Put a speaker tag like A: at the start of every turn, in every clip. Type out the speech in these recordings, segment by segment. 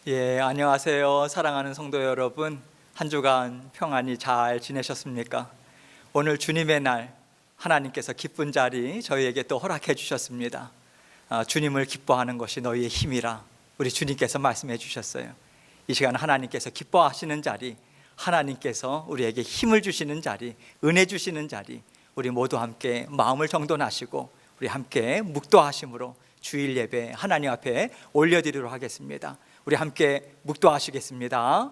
A: 안녕하세요. 사랑하는 성도 여러분, 한 주간 평안히 잘 지내셨습니까? 오늘 주님의 날, 하나님께서 기쁜 자리 저희에게 또 허락해 주셨습니다. 주님을 기뻐하는 것이 너희의 힘이라 우리 주님께서 말씀해 주셨어요. 이 시간 하나님께서 기뻐하시는 자리, 하나님께서 우리에게 힘을 주시는 자리, 은혜 주시는 자리, 우리 모두 함께 마음을 정돈하시고 우리 함께 묵도하심으로 주일 예배 하나님 앞에 올려드리도록 하겠습니다. 우리 함께 묵도하시겠습니다.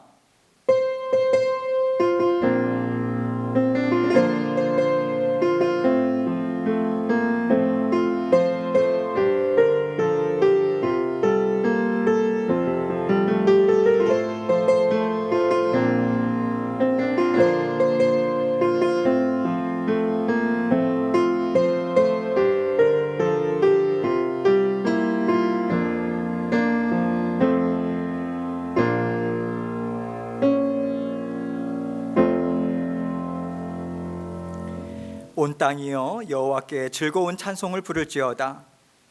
A: 온 땅이여 여호와께 즐거운 찬송을 부를지어다.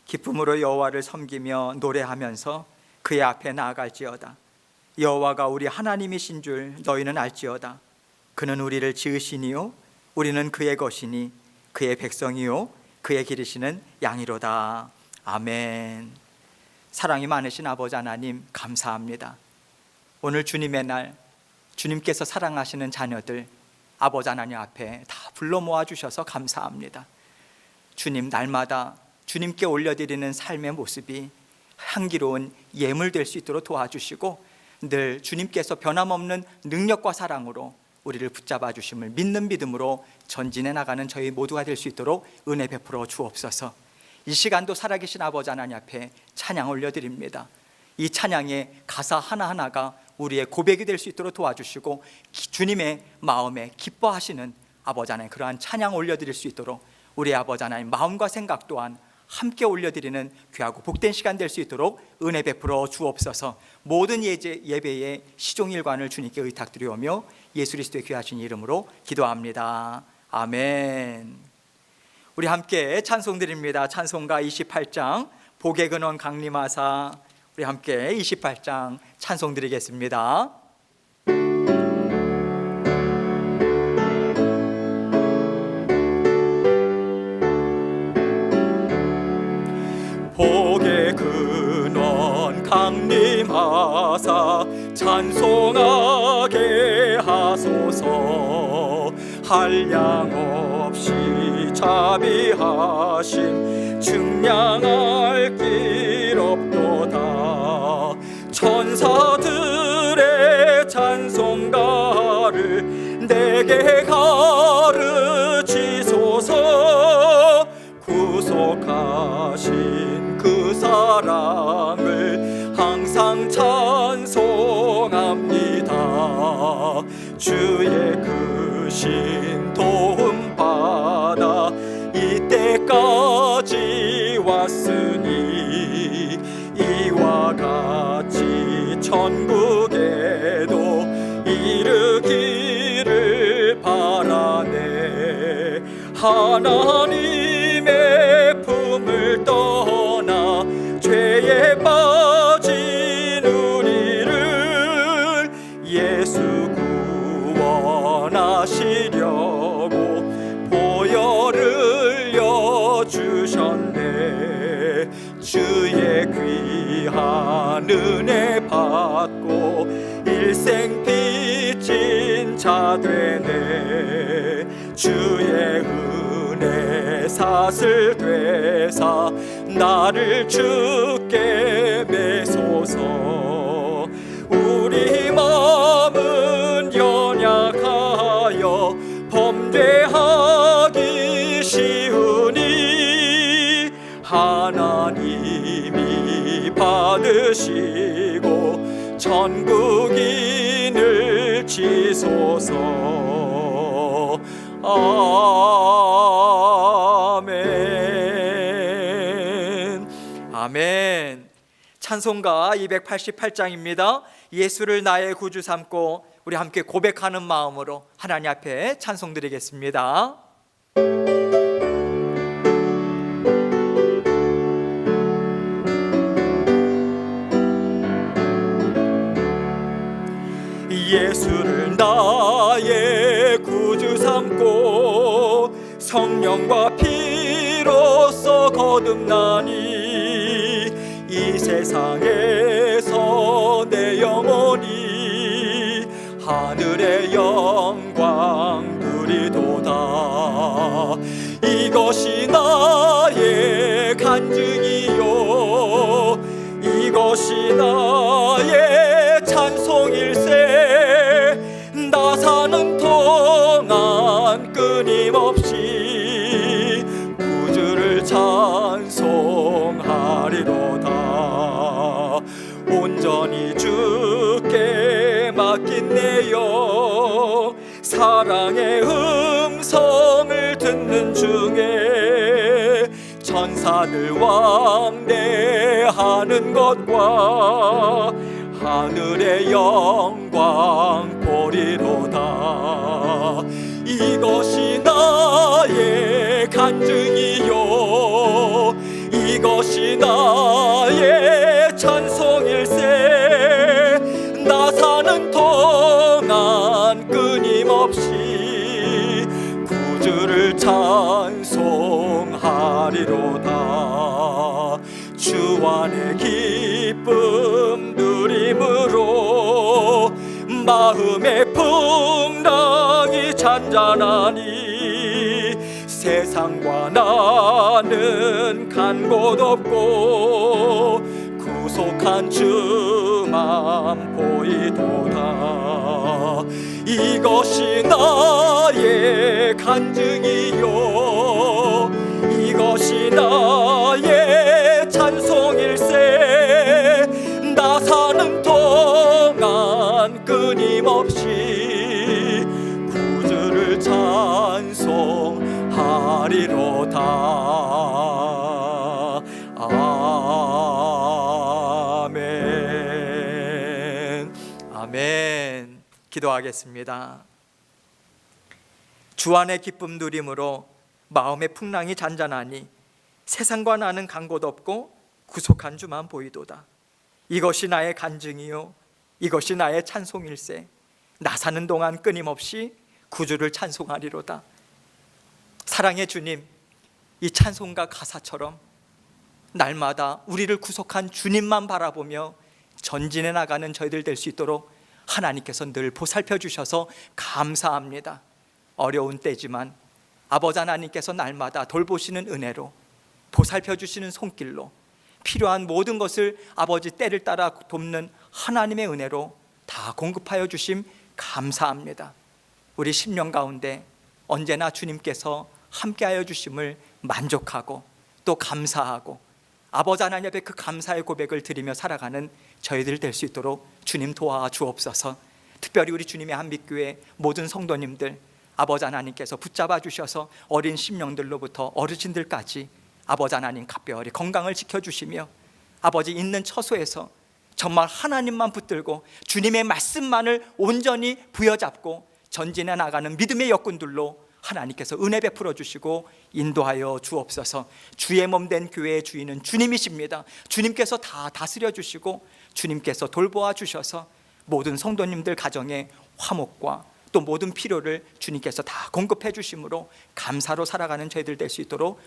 A: 기쁨으로 여호와를 섬기며 노래하면서 그의 앞에 나아갈지어다. 여호와가 우리 하나님이신 줄 너희는 알지어다. 그는 우리를 지으시니요 우리는 그의 것이니 그의 백성이요 그의 기르시는 양이로다. 아멘. 사랑이 많으신 아버지 하나님, 감사합니다. 오늘 주님의 날, 주님께서 사랑하시는 자녀들 아버지 하나님 앞에 다 불러 모아주셔서 감사합니다. 주님, 날마다 주님께 올려드리는 삶의 모습이 향기로운 예물 될 수 있도록 도와주시고 늘 주님께서 변함없는 능력과 사랑으로 우리를 붙잡아 주심을 믿는 믿음으로 전진해 나가는 저희 모두가 될 수 있도록 은혜 베풀어 주옵소서. 이 시간도 살아계신 아버지 하나님 앞에 찬양 올려드립니다. 이 찬양의 가사 하나하나가 우리의 고백이 될 수 있도록 도와주시고 주님의 마음에 기뻐하시는 아버지 하나님 그러한 찬양 올려드릴 수 있도록 우리 아버지 하나님 마음과 생각 또한 함께 올려드리는 귀하고 복된 시간 될 수 있도록 은혜 베풀어 주옵소서. 모든 예배의 시종일관을 주님께 의탁드리오며 예수 그리스도의 귀하신 이름으로 기도합니다. 아멘. 우리 함께 찬송 드립니다. 찬송가 28장 복의 근원 강림하사, 우리 함께 28장 찬송 드리겠습니다. 복의 근원 강림하사 찬송하게 하소서. 한량 없이 자비하심 증량할 길 없도다. 천사들의 찬송가를 내게 가르치소서. 구속하신 그 사랑을 항상 찬송합니다. 주의 크신 도움 받아 이때까지 왔으니 이와 같이 천국에도 이르기를 바라네. 하나님의 품을 떠나 죄에 빠진 우리를 예수 구원하시려고 보혈을 여주셨네. 주의 귀한 은혜 받고 일생 빚진 자 되네. 주의 은혜 사슬 되사 나를 주께 매소서. 우리 마음은 연약하여 범죄하기 쉬우니 하나님이 받으시고 천국인을 지소서. 아멘. 아멘. 찬송가 288장입니다. 예수를 나의 구주 삼고 우리 함께 고백하는 마음으로 하나님 앞에 찬송 드리겠습니다. 땀과 피로써 거듭나니 이 세상에서 내 영혼이 하늘의 영광 누리도다. 이것이 나의 간증이요 이것이 나의 찬송일세. 나 사는 동안 끊임없이 구주를 찬송하리로다. 온전히 주께 맡긴 내 영 사랑의 음성을 듣는 중에 천사들 왕래하는 것과 하늘의 영광 보리로다. 이것이 나의 간증이요 이것이 나의 찬송일세. 나 사는 동안 끊임없이 구주를 찬송하리로다. 주 안의 기쁨 누림으로 마음의 풍랑이 잔잔하니 세상과 나는 간 곳 없고 구속한 주만 보이도다. 이것이 나의 간증이요 이것이 나의 찬송일세. 나 사는 동안 끊임없이 구주를 찬송하리로다. 아멘. 아멘. 기도하겠습니다. 주 안의 기쁨 누림으로 마음의 풍랑이 잔잔하니 세상과 나는 간 곳 없고 구속한 주만 보이도다. 이것이 나의 간증이요 이것이 나의 찬송일세. 나 사는 동안 끊임없이 구주를 찬송하리로다. 사랑의 주님, 이 찬송가 가사처럼 날마다 우리를 구속한 주님만 바라보며 전진해 나가는 저희들 될 수 있도록 하나님께서 늘 보살펴 주셔서 감사합니다. 어려운 때지만 아버지 하나님께서 날마다 돌보시는 은혜로 보살펴 주시는 손길로 필요한 모든 것을 아버지 때를 따라 돕는 하나님의 은혜로 다 공급하여 주심 감사합니다. 우리 10년 가운데 언제나 주님께서 함께하여 주심을 만족하고 또 감사하고 아버지 하나님 앞에 그 감사의 고백을 드리며 살아가는 저희들 될 수 있도록 주님 도와주옵소서. 특별히 우리 주님의 한빛교회 모든 성도님들 아버지 하나님께서 붙잡아 주셔서 어린 심령들로부터 어르신들까지 아버지 하나님 각별히 건강을 지켜주시며 아버지 있는 처소에서 정말 하나님만 붙들고 주님의 말씀만을 온전히 부여잡고 전진해 나가는 믿음의 역군들로 하나님께서 은혜 베풀어 주시고 인도하여 주옵소서. 주의 몸 된 교회의 주인은 주님이십니다. 주님께서 다 다스려 주시고 주님께서 돌보아 주셔서 모든 성도님들 가정의 화목과 또 모든 필요를 주님께서 다 공급해 주심으로 감사로 살아가는 저희들 될 수 있도록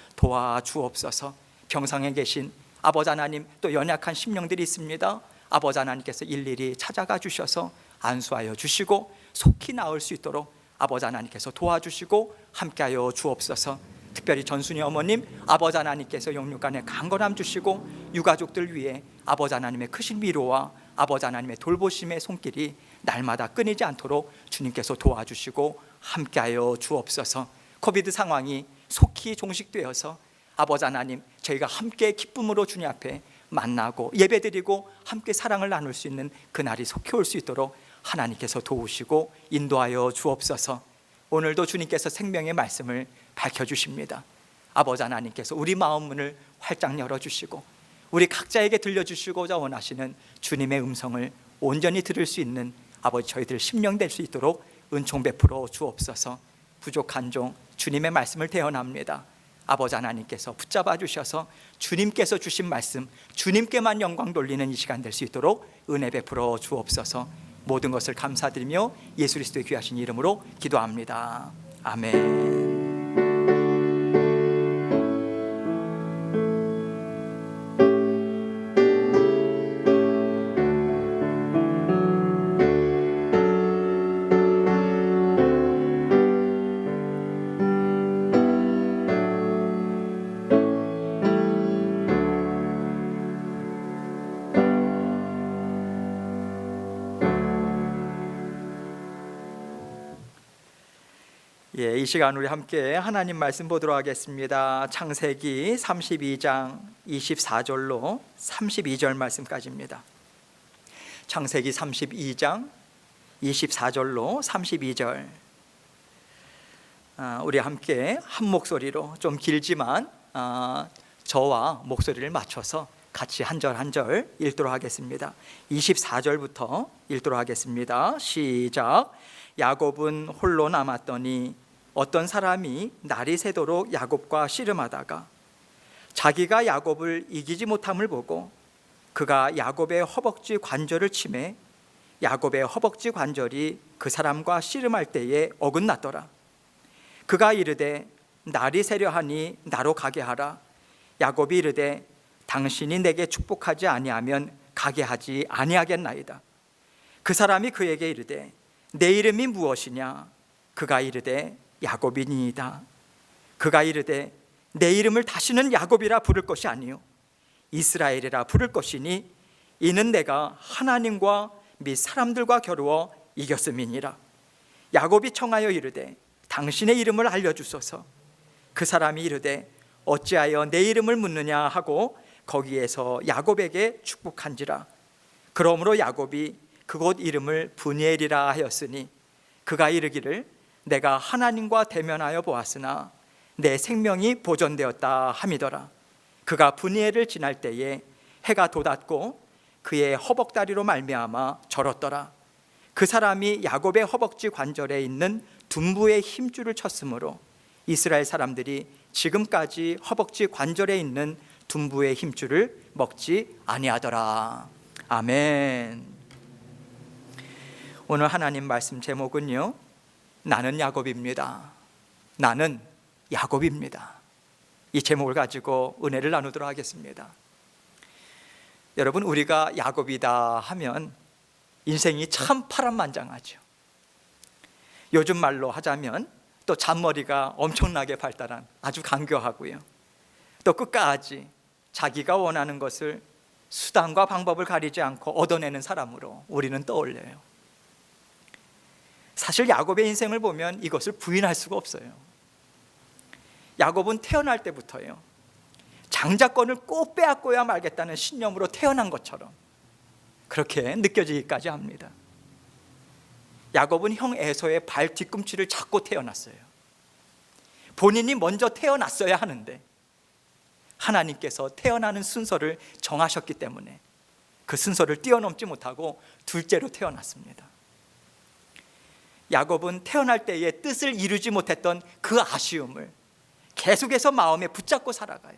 A: 도와주옵소서. 병상에 계신 아버지 하나님 또 연약한 심령들이 있습니다. 아버지 하나님께서 일일이 찾아가 주셔서 안수하여 주시고 속히 나을 수 있도록 아버지 하나님께서 도와주시고 함께하여 주옵소서. 특별히 전순이 어머님 아버지 하나님께서 영육간에 강건함 주시고 유가족들 위해 아버지 하나님의 크신 위로와 아버지 하나님의 돌보심의 손길이 날마다 끊이지 않도록 주님께서 도와주시고 함께하여 주옵소서. 코비드 상황이 속히 종식되어서 아버지 하나님 저희가 함께 기쁨으로 주님 앞에 만나고 예배드리고 함께 사랑을 나눌 수 있는 그날이 속히 올 수 있도록 하나님께서 도우시고 인도하여 주옵소서. 오늘도 주님께서 생명의 말씀을 밝혀주십니다. 아버지 하나님께서 우리 마음 문을 활짝 열어주시고 우리 각자에게 들려주시고자 원하시는 주님의 음성을 온전히 들을 수 있는 아버지 저희들 심령 될 수 있도록 은총 베풀어 주옵소서. 부족한 종 주님의 말씀을 대언합니다. 아버지 하나님께서 붙잡아 주셔서 주님께서 주신 말씀 주님께만 영광 돌리는 이 시간 될 수 있도록 은혜 베풀어 주옵소서. 모든 것을 감사드리며 예수 그리스도의 귀하신 이름으로 기도합니다. 아멘. 이 시간 우리 함께 하나님 말씀 보도록 하겠습니다. 창세기 32장 24절로 32절 말씀까지입니다. 창세기 32장 24절로 32절. 우리 함께 한 목소리로, 좀 길지만 저와 목소리를 맞춰서 같이 한 절 한 절 읽도록 하겠습니다. 24절부터 읽도록 하겠습니다. 시작. 야곱은 홀로 남았더니 어떤 사람이 날이 새도록 야곱과 씨름하다가 자기가 야곱을 이기지 못함을 보고 그가 야곱의 허벅지 관절을 치매 야곱의 허벅지 관절이 그 사람과 씨름할 때에 어긋났더라. 그가 이르되 날이 새려 하니 나로 가게 하라. 야곱이 이르되 당신이 내게 축복하지 아니하면 가게 하지 아니하겠나이다. 그 사람이 그에게 이르되 내 이름이 무엇이냐? 그가 이르되 야곱이니이다. 그가 이르되 내 이름을 다시는 야곱이라 부를 것이 아니요 이스라엘이라 부를 것이니 이는 내가 하나님과 및 사람들과 겨루어 이겼음이니라. 야곱이 청하여 이르되 당신의 이름을 알려주소서. 그 사람이 이르되 어찌하여 내 이름을 묻느냐 하고 거기에서 야곱에게 축복한지라. 그러므로 야곱이 그곳 이름을 브니엘이라 하였으니 그가 이르기를 내가 하나님과 대면하여 보았으나 내 생명이 보존되었다 함이더라. 그가 브니엘을 지날 때에 해가 돋았고 그의 허벅다리로 말미암아 절었더라. 그 사람이 야곱의 허벅지 관절에 있는 둔부의 힘줄을 쳤으므로 이스라엘 사람들이 지금까지 허벅지 관절에 있는 둔부의 힘줄을 먹지 아니하더라. 아멘. 오늘 하나님 말씀 제목은요, 나는 야곱입니다. 나는 야곱입니다. 이 제목을 가지고 은혜를 나누도록 하겠습니다. 여러분, 우리가 야곱이다 하면 인생이 참 파란만장하죠. 요즘 말로 하자면 또 잔머리가 엄청나게 발달한, 아주 간교하고요, 또 끝까지 자기가 원하는 것을 수단과 방법을 가리지 않고 얻어내는 사람으로 우리는 떠올려요. 사실 야곱의 인생을 보면 이것을 부인할 수가 없어요. 야곱은 태어날 때부터요, 장자권을 꼭 빼앗고야 말겠다는 신념으로 태어난 것처럼 그렇게 느껴지기까지 합니다. 야곱은 형 에서의 발 뒤꿈치를 잡고 태어났어요. 본인이 먼저 태어났어야 하는데 하나님께서 태어나는 순서를 정하셨기 때문에 그 순서를 뛰어넘지 못하고 둘째로 태어났습니다. 야곱은 태어날 때의 뜻을 이루지 못했던 그 아쉬움을 계속해서 마음에 붙잡고 살아가요.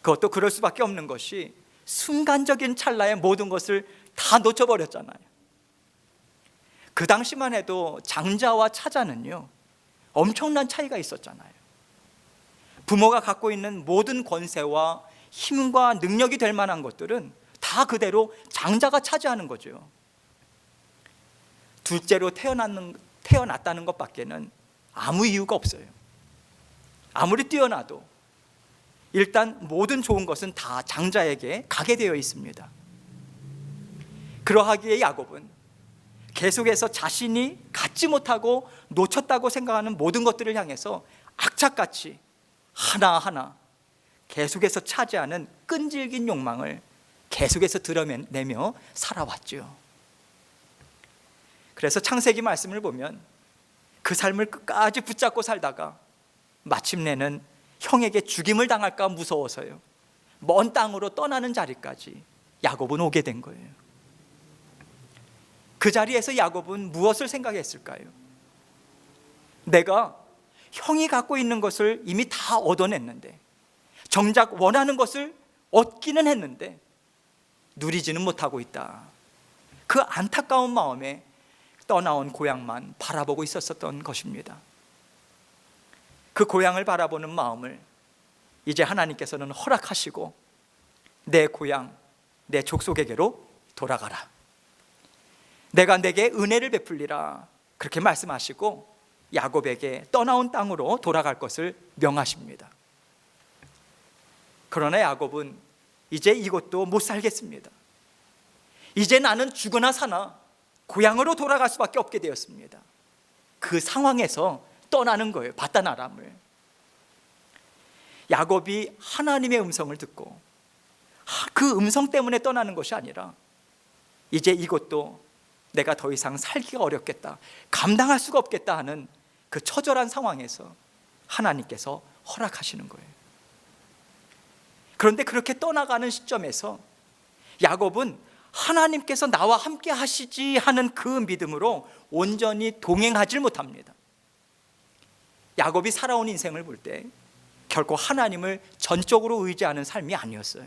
A: 그것도 그럴 수밖에 없는 것이 순간적인 찰나에 모든 것을 다 놓쳐버렸잖아요. 그 당시만 해도 장자와 차자는요, 엄청난 차이가 있었잖아요. 부모가 갖고 있는 모든 권세와 힘과 능력이 될 만한 것들은 다 그대로 장자가 차지하는 거죠. 둘째로 태어났다는 것밖에는 아무 이유가 없어요. 아무리 뛰어나도 일단 모든 좋은 것은 다 장자에게 가게 되어 있습니다. 그러하기에 야곱은 계속해서 자신이 갖지 못하고 놓쳤다고 생각하는 모든 것들을 향해서 악착같이 하나하나 계속해서 차지하는 끈질긴 욕망을 계속해서 드러내며 살아왔죠. 그래서 창세기 말씀을 보면 그 삶을 끝까지 붙잡고 살다가 마침내는 형에게 죽임을 당할까 무서워서요, 먼 땅으로 떠나는 자리까지 야곱은 오게 된 거예요. 그 자리에서 야곱은 무엇을 생각했을까요? 내가 형이 갖고 있는 것을 이미 다 얻어냈는데, 정작 원하는 것을 얻기는 했는데 누리지는 못하고 있다. 그 안타까운 마음에 떠나온 고향만 바라보고 있었던 것입니다. 그 고향을 바라보는 마음을 이제 하나님께서는 허락하시고 내 고향, 내 족속에게로 돌아가라. 내가 내게 은혜를 베풀리라. 그렇게 말씀하시고 야곱에게 떠나온 땅으로 돌아갈 것을 명하십니다. 그러나 야곱은 이제 이곳도 못 살겠습니다. 이제 나는 죽으나 사나 고향으로 돌아갈 수밖에 없게 되었습니다. 그 상황에서 떠나는 거예요. 바단 아람을. 야곱이 하나님의 음성을 듣고 그 음성 때문에 떠나는 것이 아니라 이제 이것도 내가 더 이상 살기가 어렵겠다, 감당할 수가 없겠다 하는 그 처절한 상황에서 하나님께서 허락하시는 거예요. 그런데 그렇게 떠나가는 시점에서 야곱은 하나님께서 나와 함께 하시지 하는 그 믿음으로 온전히 동행하지 못합니다. 야곱이 살아온 인생을 볼 때 결코 하나님을 전적으로 의지하는 삶이 아니었어요.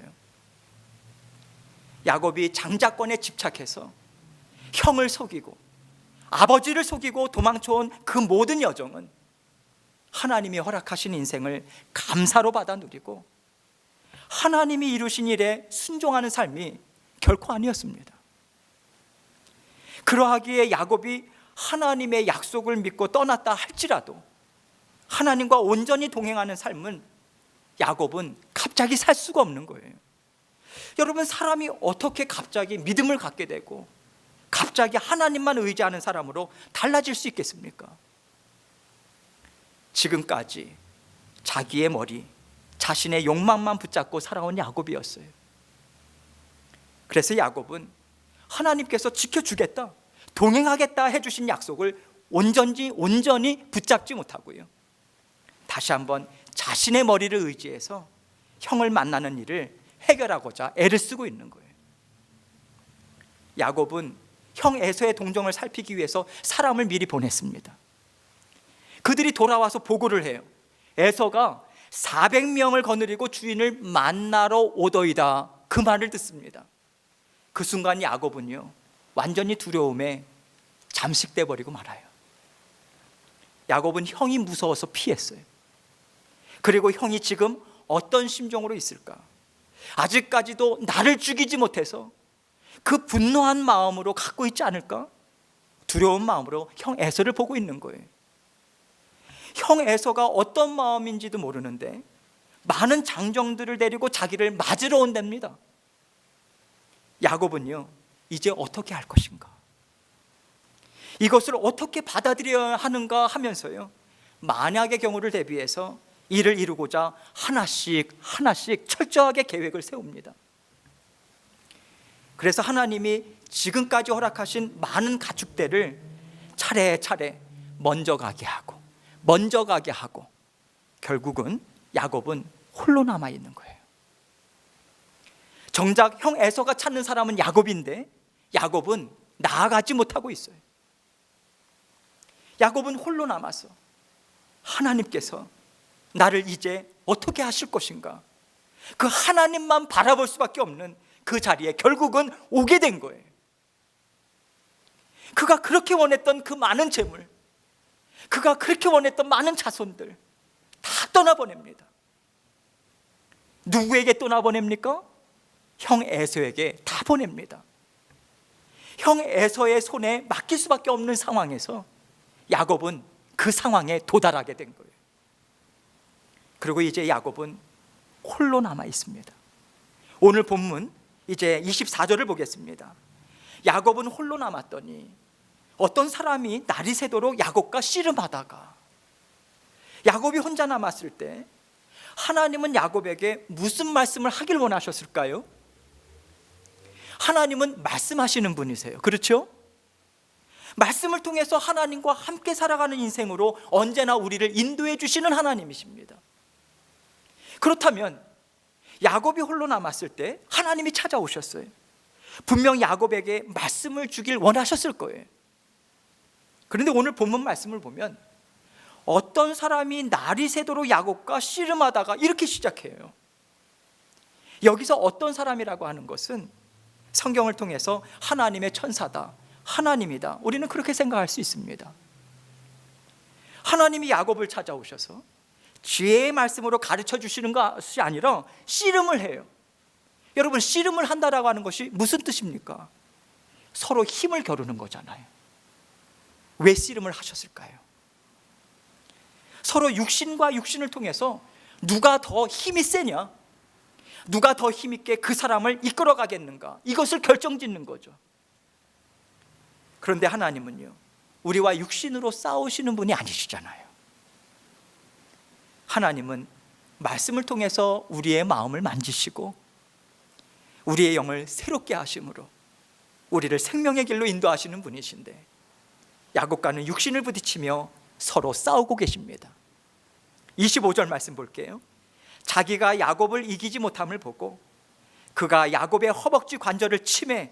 A: 야곱이 장자권에 집착해서 형을 속이고 아버지를 속이고 도망쳐온 그 모든 여정은 하나님이 허락하신 인생을 감사로 받아 누리고 하나님이 이루신 일에 순종하는 삶이 결코 아니었습니다. 그러하기에 야곱이 하나님의 약속을 믿고 떠났다 할지라도 하나님과 온전히 동행하는 삶은 야곱은 갑자기 살 수가 없는 거예요. 여러분, 사람이 어떻게 갑자기 믿음을 갖게 되고 갑자기 하나님만 의지하는 사람으로 달라질 수 있겠습니까? 지금까지 자기의 머리, 자신의 욕망만 붙잡고 살아온 야곱이었어요. 그래서 야곱은 하나님께서 지켜주겠다, 동행하겠다 해주신 약속을 온전히 붙잡지 못하고요, 다시 한번 자신의 머리를 의지해서 형을 만나는 일을 해결하고자 애를 쓰고 있는 거예요. 야곱은 형 에서의 동정을 살피기 위해서 사람을 미리 보냈습니다. 그들이 돌아와서 보고를 해요. 에서가 400명을 거느리고 주인을 만나러 오더이다, 그 말을 듣습니다. 그 순간 야곱은요, 완전히 두려움에 잠식돼 버리고 말아요. 야곱은 형이 무서워서 피했어요. 그리고 형이 지금 어떤 심정으로 있을까? 아직까지도 나를 죽이지 못해서 그 분노한 마음으로 갖고 있지 않을까? 두려운 마음으로 형 에서를 보고 있는 거예요. 형 에서가 어떤 마음인지도 모르는데 많은 장정들을 데리고 자기를 맞으러 온답니다. 야곱은요, 이제 어떻게 할 것인가, 이것을 어떻게 받아들여야 하는가 하면서요, 만약의 경우를 대비해서 이를 이루고자 하나씩 철저하게 계획을 세웁니다. 그래서 하나님이 지금까지 허락하신 많은 가축대를 차례차례 먼저 가게 하고 결국은 야곱은 홀로 남아 있는 거예요. 정작 형 에서가 찾는 사람은 야곱인데 야곱은 나아가지 못하고 있어요. 야곱은 홀로 남아서 하나님께서 나를 이제 어떻게 하실 것인가, 그 하나님만 바라볼 수밖에 없는 그 자리에 결국은 오게 된 거예요. 그가 그렇게 원했던 그 많은 재물, 그가 그렇게 원했던 많은 자손들 다 떠나보냅니다. 누구에게 떠나보냅니까? 형 에서에게 다 보냅니다. 형 에서의 손에 맡길 수밖에 없는 상황에서 야곱은 그 상황에 도달하게 된 거예요. 그리고 이제 야곱은 홀로 남아 있습니다. 오늘 본문 이제 24절을 보겠습니다. 야곱은 홀로 남았더니 어떤 사람이 날이 새도록 야곱과 씨름하다가, 야곱이 혼자 남았을 때 하나님은 야곱에게 무슨 말씀을 하길 원하셨을까요? 하나님은 말씀하시는 분이세요. 그렇죠? 말씀을 통해서 하나님과 함께 살아가는 인생으로 언제나 우리를 인도해 주시는 하나님이십니다. 그렇다면 야곱이 홀로 남았을 때 하나님이 찾아오셨어요. 분명 야곱에게 말씀을 주길 원하셨을 거예요. 그런데 오늘 본문 말씀을 보면 어떤 사람이 날이 새도록 야곱과 씨름하다가 이렇게 시작해요. 여기서 어떤 사람이라고 하는 것은 성경을 통해서 하나님의 천사다, 하나님이다, 우리는 그렇게 생각할 수 있습니다. 하나님이 야곱을 찾아오셔서 지혜의 말씀으로 가르쳐 주시는 것이 아니라 씨름을 해요. 여러분, 씨름을 한다라고 하는 것이 무슨 뜻입니까? 서로 힘을 겨루는 거잖아요. 왜 씨름을 하셨을까요? 서로 육신과 육신을 통해서 누가 더 힘이 세냐, 누가 더 힘있게 그 사람을 이끌어 가겠는가, 이것을 결정짓는 거죠. 그런데 하나님은요, 우리와 육신으로 싸우시는 분이 아니시잖아요. 하나님은 말씀을 통해서 우리의 마음을 만지시고 우리의 영을 새롭게 하심으로 우리를 생명의 길로 인도하시는 분이신데, 야곱과는 육신을 부딪히며 서로 싸우고 계십니다. 25절 말씀 볼게요. 자기가 야곱을 이기지 못함을 보고 그가 야곱의 허벅지 관절을 치매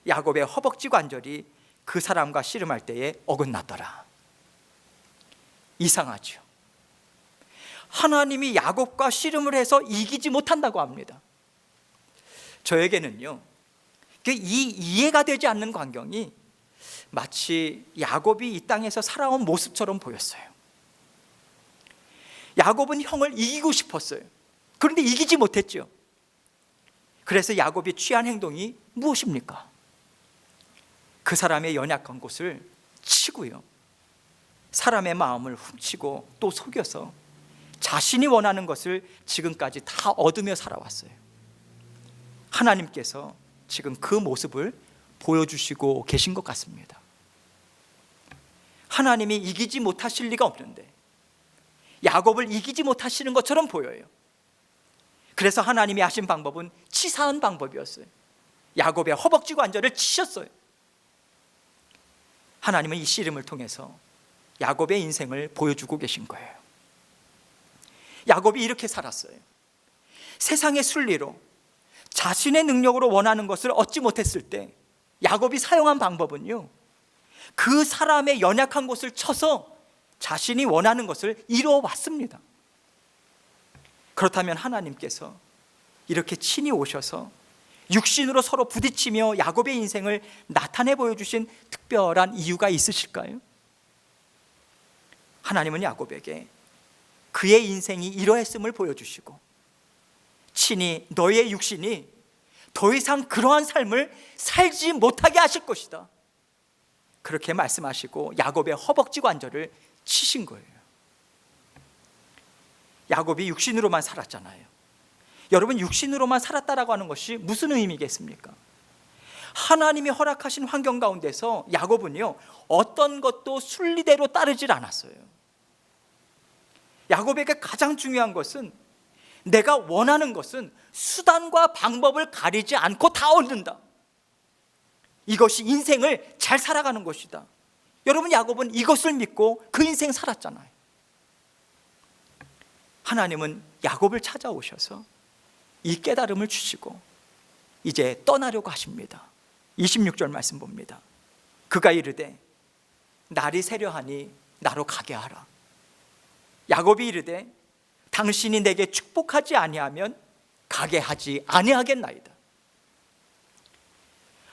A: 야곱의 허벅지 관절이 그 사람과 씨름할 때에 어긋났더라. 이상하죠. 하나님이 야곱과 씨름을 해서 이기지 못한다고 합니다. 저에게는요, 이해가 되지 않는 광경이 마치 야곱이 이 땅에서 살아온 모습처럼 보였어요. 야곱은 형을 이기고 싶었어요. 그런데 이기지 못했죠. 그래서 야곱이 취한 행동이 무엇입니까? 그 사람의 연약한 곳을 치고요, 사람의 마음을 훔치고 또 속여서 자신이 원하는 것을 지금까지 다 얻으며 살아왔어요. 하나님께서 지금 그 모습을 보여주시고 계신 것 같습니다. 하나님이 이기지 못하실 리가 없는데 야곱을 이기지 못하시는 것처럼 보여요. 그래서 하나님이 하신 방법은 치사한 방법이었어요. 야곱의 허벅지 관절을 치셨어요. 하나님은 이 씨름을 통해서 야곱의 인생을 보여주고 계신 거예요. 야곱이 이렇게 살았어요. 세상의 순리로 자신의 능력으로 원하는 것을 얻지 못했을 때 야곱이 사용한 방법은요, 그 사람의 연약한 곳을 쳐서 자신이 원하는 것을 이루어 왔습니다. 그렇다면 하나님께서 이렇게 친히 오셔서 육신으로 서로 부딪히며 야곱의 인생을 나타내 보여주신 특별한 이유가 있으실까요? 하나님은 야곱에게 그의 인생이 이러했음을 보여주시고 친히 너의 육신이 더 이상 그러한 삶을 살지 못하게 하실 것이다, 그렇게 말씀하시고 야곱의 허벅지 관절을 치신 거예요. 야곱이 육신으로만 살았잖아요. 여러분, 육신으로만 살았다라고 하는 것이 무슨 의미겠습니까? 하나님이 허락하신 환경 가운데서 야곱은요, 어떤 것도 순리대로 따르질 않았어요. 야곱에게 가장 중요한 것은 내가 원하는 것은 수단과 방법을 가리지 않고 다 얻는다, 이것이 인생을 잘 살아가는 것이다. 여러분, 야곱은 이것을 믿고 그 인생 살았잖아요. 하나님은 야곱을 찾아오셔서 이 깨달음을 주시고 이제 떠나려고 하십니다. 26절 말씀 봅니다. 그가 이르되 날이 새려하니 나로 가게 하라. 야곱이 이르되 당신이 내게 축복하지 아니하면 가게 하지 아니하겠나이다.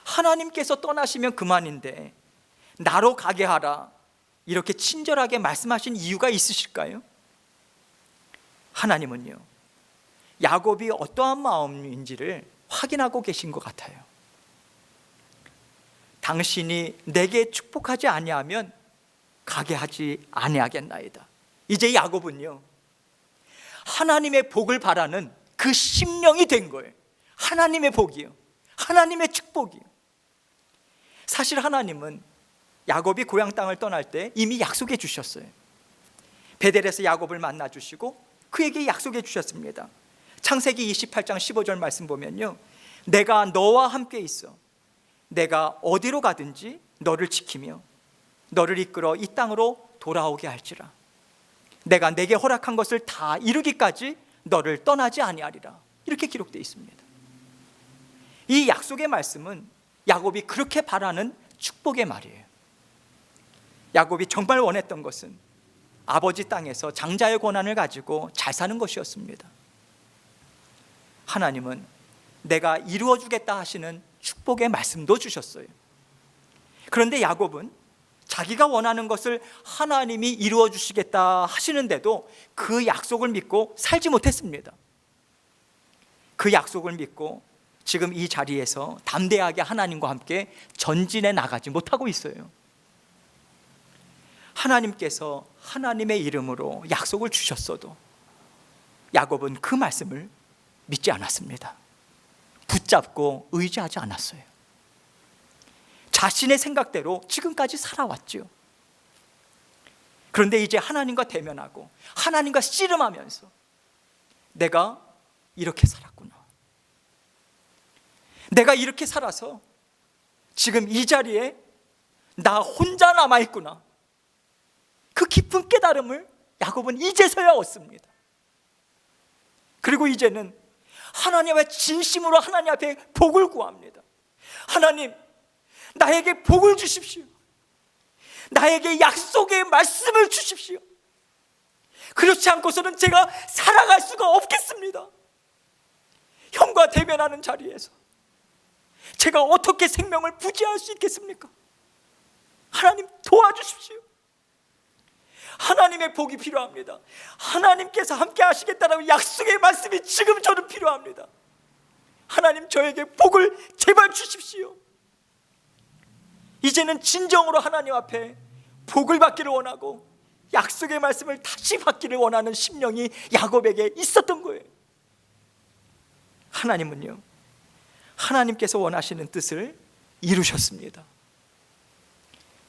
A: 하나님께서 떠나시면 그만인데 나로 가게 하라, 이렇게 친절하게 말씀하신 이유가 있으실까요? 하나님은요, 야곱이 어떠한 마음인지를 확인하고 계신 것 같아요. 당신이 내게 축복하지 아니하면 가게 하지 아니하겠나이다. 이제 야곱은요, 하나님의 복을 바라는 그 심령이 된 거예요. 하나님의 복이요, 하나님의 축복이요. 사실 하나님은 야곱이 고향 땅을 떠날 때 이미 약속해 주셨어요. 베델에서 야곱을 만나 주시고 그에게 약속해 주셨습니다. 창세기 28장 15절 말씀 보면요, 내가 너와 함께 있어 내가 어디로 가든지 너를 지키며 너를 이끌어 이 땅으로 돌아오게 할지라. 내가 내게 허락한 것을 다 이루기까지 너를 떠나지 아니하리라. 이렇게 기록되어 있습니다. 이 약속의 말씀은 야곱이 그렇게 바라는 축복의 말이에요. 야곱이 정말 원했던 것은 아버지 땅에서 장자의 권한을 가지고 잘 사는 것이었습니다. 하나님은 내가 이루어 주겠다 하시는 축복의 말씀도 주셨어요. 그런데 야곱은 자기가 원하는 것을 하나님이 이루어 주시겠다 하시는데도 그 약속을 믿고 살지 못했습니다. 그 약속을 믿고 지금 이 자리에서 담대하게 하나님과 함께 전진해 나가지 못하고 있어요. 하나님께서 하나님의 이름으로 약속을 주셨어도 야곱은 그 말씀을 믿지 않았습니다. 붙잡고 의지하지 않았어요. 자신의 생각대로 지금까지 살아왔죠. 그런데 이제 하나님과 대면하고 하나님과 씨름하면서 내가 이렇게 살았구나, 내가 이렇게 살아서 지금 이 자리에 나 혼자 남아있구나, 그 깊은 깨달음을 야곱은 이제서야 얻습니다. 그리고 이제는 하나님의 진심으로 하나님 앞에 복을 구합니다. 하나님, 나에게 복을 주십시오. 나에게 약속의 말씀을 주십시오. 그렇지 않고서는 제가 살아갈 수가 없겠습니다. 형과 대면하는 자리에서 제가 어떻게 생명을 부지할 수 있겠습니까? 하나님 도와주십시오. 하나님의 복이 필요합니다. 하나님께서 함께 하시겠다는 약속의 말씀이 지금 저는 필요합니다. 하나님, 저에게 복을 제발 주십시오. 이제는 진정으로 하나님 앞에 복을 받기를 원하고 약속의 말씀을 다시 받기를 원하는 심령이 야곱에게 있었던 거예요. 하나님은요, 하나님께서 원하시는 뜻을 이루셨습니다.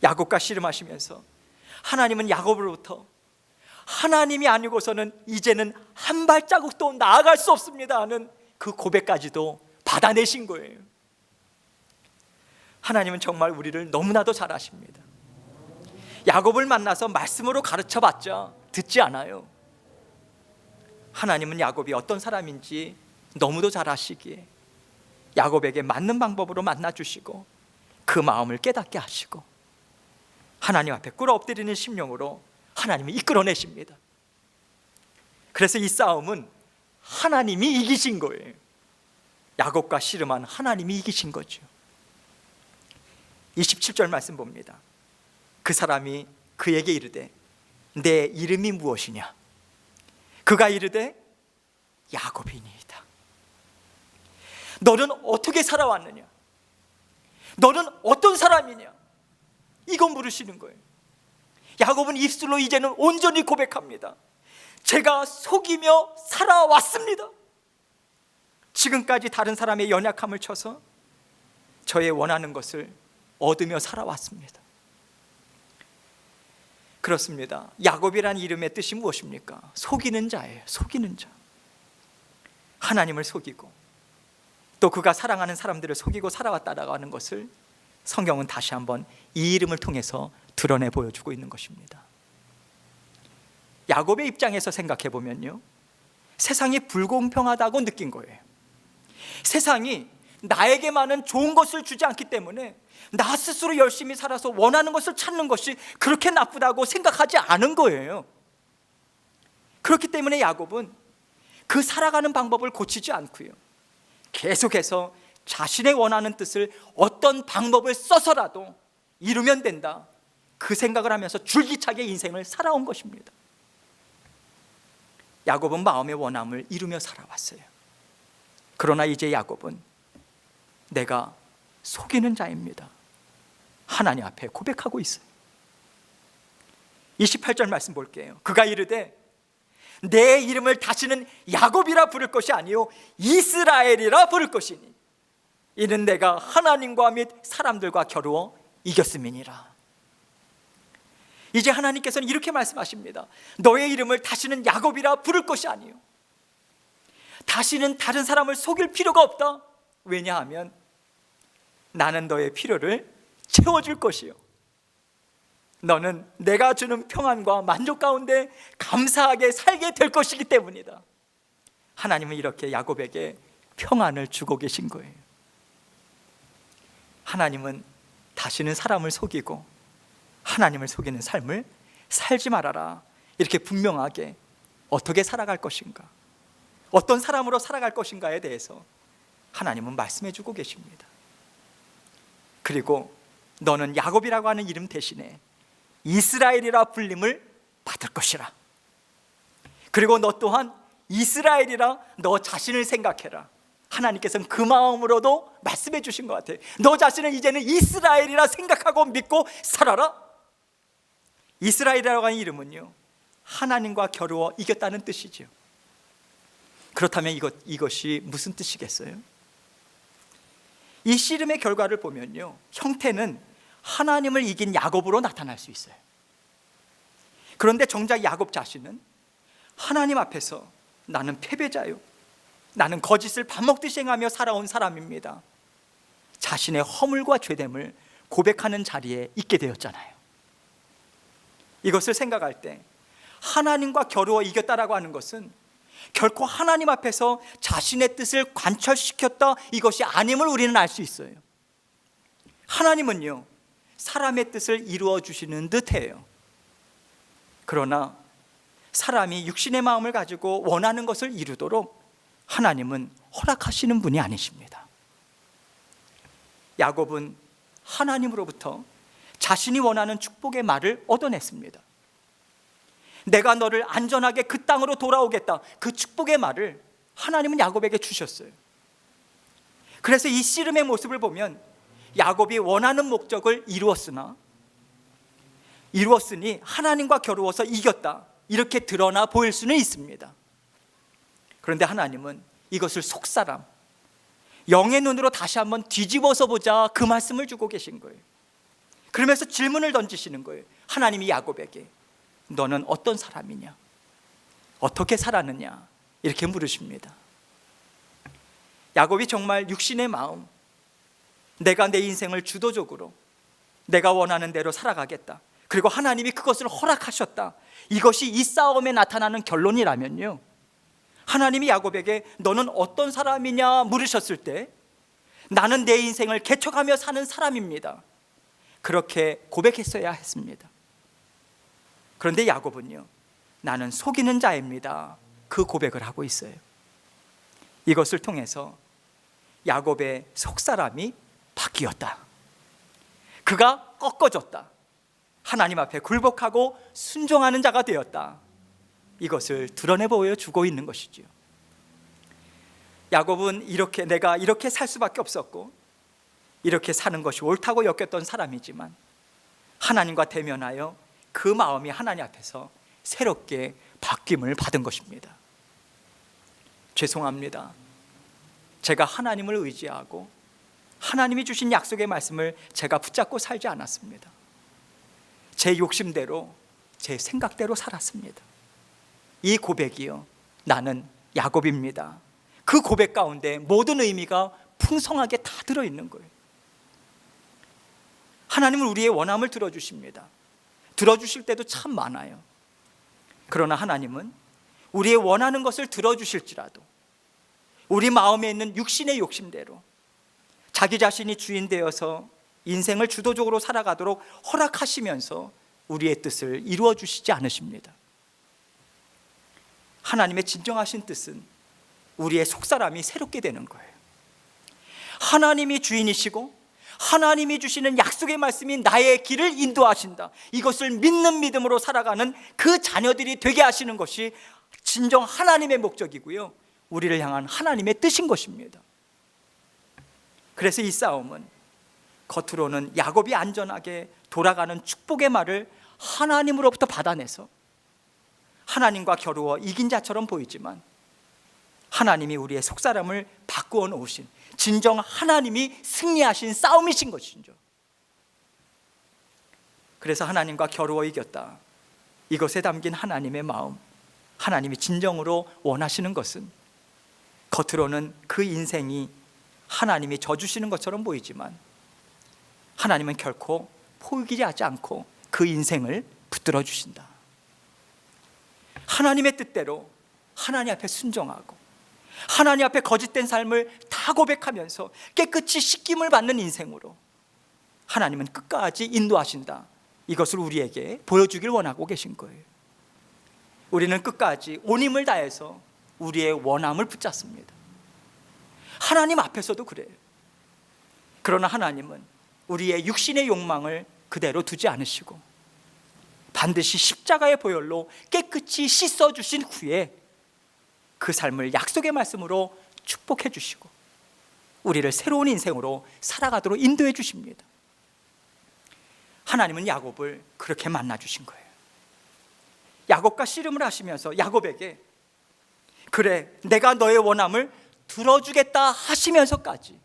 A: 야곱과 씨름하시면서 하나님은 야곱으로부터 하나님이 아니고서는 이제는 한 발자국도 나아갈 수 없습니다 하는 그 고백까지도 받아내신 거예요. 하나님은 정말 우리를 너무나도 잘 아십니다. 야곱을 만나서 말씀으로 가르쳐봤자 듣지 않아요. 하나님은 야곱이 어떤 사람인지 너무도 잘 아시기에 야곱에게 맞는 방법으로 만나주시고 그 마음을 깨닫게 하시고 하나님 앞에 꿇어 엎드리는 심령으로 하나님이 이끌어내십니다. 그래서 이 싸움은 하나님이 이기신 거예요. 야곱과 씨름한 하나님이 이기신 거죠. 27절 말씀 봅니다. 그 사람이 그에게 이르되 내 이름이 무엇이냐? 그가 이르되 야곱이니이다. 너는 어떻게 살아왔느냐? 너는 어떤 사람이냐? 이건 물으시는 거예요. 야곱은 입술로 이제는 온전히 고백합니다. 제가 속이며 살아왔습니다. 지금까지 다른 사람의 연약함을 쳐서 저의 원하는 것을 얻으며 살아왔습니다. 그렇습니다. 야곱이라는 이름의 뜻이 무엇입니까? 속이는 자예요. 속이는 자. 하나님을 속이고 또 그가 사랑하는 사람들을 속이고 살아왔다라고 하는 것을 성경은 다시 한번 이 이름을 통해서 드러내 보여주고 있는 것입니다. 야곱의 입장에서 생각해 보면요, 세상이 불공평하다고 느낀 거예요. 세상이 나에게만은 좋은 것을 주지 않기 때문에 나 스스로 열심히 살아서 원하는 것을 찾는 것이 그렇게 나쁘다고 생각하지 않은 거예요. 그렇기 때문에 야곱은 그 살아가는 방법을 고치지 않고요, 계속해서 자신의 원하는 뜻을 어떤 방법을 써서라도 이루면 된다, 그 생각을 하면서 줄기차게 인생을 살아온 것입니다. 야곱은 마음의 원함을 이루며 살아왔어요. 그러나 이제 야곱은 내가 속이는 자입니다, 하나님 앞에 고백하고 있어요. 28절 말씀 볼게요. 그가 이르되 내 이름을 다시는 야곱이라 부를 것이 아니요 이스라엘이라 부를 것이니 이는 내가 하나님과 및 사람들과 겨루어 이겼음이니라. 이제 하나님께서는 이렇게 말씀하십니다. 너의 이름을 다시는 야곱이라 부를 것이 아니요, 다시는 다른 사람을 속일 필요가 없다. 왜냐하면 나는 너의 필요를 채워줄 것이요, 너는 내가 주는 평안과 만족 가운데 감사하게 살게 될 것이기 때문이다. 하나님은 이렇게 야곱에게 평안을 주고 계신 거예요. 하나님은 다시는 사람을 속이고 하나님을 속이는 삶을 살지 말아라, 이렇게 분명하게 어떻게 살아갈 것인가, 어떤 사람으로 살아갈 것인가에 대해서 하나님은 말씀해 주고 계십니다. 그리고 너는 야곱이라고 하는 이름 대신에 이스라엘이라 불림을 받을 것이라. 그리고 너 또한 이스라엘이라 너 자신을 생각해라. 하나님께서는 그 마음으로도 말씀해 주신 것 같아요. 너 자신을 이제는 이스라엘이라 생각하고 믿고 살아라. 이스라엘이라고 하는 이름은요, 하나님과 겨루어 이겼다는 뜻이죠. 그렇다면 이것이 무슨 뜻이겠어요? 이 씨름의 결과를 보면요, 형태는 하나님을 이긴 야곱으로 나타날 수 있어요. 그런데 정작 야곱 자신은 하나님 앞에서 나는 패배자요, 나는 거짓을 밥 먹듯이 행하며 살아온 사람입니다, 자신의 허물과 죄됨을 고백하는 자리에 있게 되었잖아요. 이것을 생각할 때 하나님과 겨루어 이겼다라고 하는 것은 결코 하나님 앞에서 자신의 뜻을 관철시켰다, 이것이 아님을 우리는 알 수 있어요. 하나님은요, 사람의 뜻을 이루어 주시는 듯해요. 그러나 사람이 육신의 마음을 가지고 원하는 것을 이루도록 하나님은 허락하시는 분이 아니십니다. 야곱은 하나님으로부터 자신이 원하는 축복의 말을 얻어냈습니다. 내가 너를 안전하게 그 땅으로 돌아오겠다, 그 축복의 말을 하나님은 야곱에게 주셨어요. 그래서 이 씨름의 모습을 보면 야곱이 원하는 목적을 이루었으니 하나님과 겨루어서 이겼다, 이렇게 드러나 보일 수는 있습니다. 그런데 하나님은 이것을 속사람, 영의 눈으로 다시 한번 뒤집어서 보자, 그 말씀을 주고 계신 거예요. 그러면서 질문을 던지시는 거예요. 하나님이 야곱에게 너는 어떤 사람이냐, 어떻게 살았느냐, 이렇게 물으십니다. 야곱이 정말 육신의 마음, 내가 내 인생을 주도적으로 내가 원하는 대로 살아가겠다, 그리고 하나님이 그것을 허락하셨다, 이것이 이 싸움에 나타나는 결론이라면요, 하나님이 야곱에게 너는 어떤 사람이냐 물으셨을 때 나는 내 인생을 개척하며 사는 사람입니다, 그렇게 고백했어야 했습니다. 그런데 야곱은요, 나는 속이는 자입니다, 그 고백을 하고 있어요. 이것을 통해서 야곱의 속사람이 바뀌었다, 그가 꺾어졌다, 하나님 앞에 굴복하고 순종하는 자가 되었다, 이것을 드러내 보여주고 있는 것이지요. 야곱은 내가 이렇게 살 수밖에 없었고 이렇게 사는 것이 옳다고 여겼던 사람이지만 하나님과 대면하여 그 마음이 하나님 앞에서 새롭게 바뀜을 받은 것입니다. 죄송합니다, 제가 하나님을 의지하고 하나님이 주신 약속의 말씀을 제가 붙잡고 살지 않았습니다. 제 욕심대로, 제 생각대로 살았습니다. 이 고백이요, 나는 야곱입니다, 그 고백 가운데 모든 의미가 풍성하게 다 들어있는 거예요. 하나님은 우리의 원함을 들어주십니다. 들어주실 때도 참 많아요. 그러나 하나님은 우리의 원하는 것을 들어주실지라도 우리 마음에 있는 육신의 욕심대로 자기 자신이 주인 되어서 인생을 주도적으로 살아가도록 허락하시면서 우리의 뜻을 이루어 주시지 않으십니다. 하나님의 진정하신 뜻은 우리의 속사람이 새롭게 되는 거예요. 하나님이 주인이시고 하나님이 주시는 약속의 말씀이 나의 길을 인도하신다, 이것을 믿는 믿음으로 살아가는 그 자녀들이 되게 하시는 것이 진정 하나님의 목적이고요, 우리를 향한 하나님의 뜻인 것입니다. 그래서 이 싸움은 겉으로는 야곱이 안전하게 돌아가는 축복의 말을 하나님으로부터 받아내서 하나님과 겨루어 이긴 자처럼 보이지만 하나님이 우리의 속사람을 바꾸어 놓으신 진정 하나님이 승리하신 싸움이신 것이죠. 그래서 하나님과 겨루어 이겼다, 이것에 담긴 하나님의 마음, 하나님이 진정으로 원하시는 것은 겉으로는 그 인생이 하나님이 져주시는 것처럼 보이지만 하나님은 결코 포기하지 않고 그 인생을 붙들어 주신다. 하나님의 뜻대로 하나님 앞에 순종하고 하나님 앞에 거짓된 삶을 다 고백하면서 깨끗이 씻김을 받는 인생으로 하나님은 끝까지 인도하신다, 이것을 우리에게 보여주길 원하고 계신 거예요. 우리는 끝까지 온 힘을 다해서 우리의 원함을 붙잡습니다. 하나님 앞에서도 그래요. 그러나 하나님은 우리의 육신의 욕망을 그대로 두지 않으시고 반드시 십자가의 보혈로 깨끗이 씻어주신 후에 그 삶을 약속의 말씀으로 축복해 주시고 우리를 새로운 인생으로 살아가도록 인도해 주십니다. 하나님은 야곱을 그렇게 만나 주신 거예요. 야곱과 씨름을 하시면서 야곱에게 그래 내가 너의 원함을 들어주겠다 하시면서까지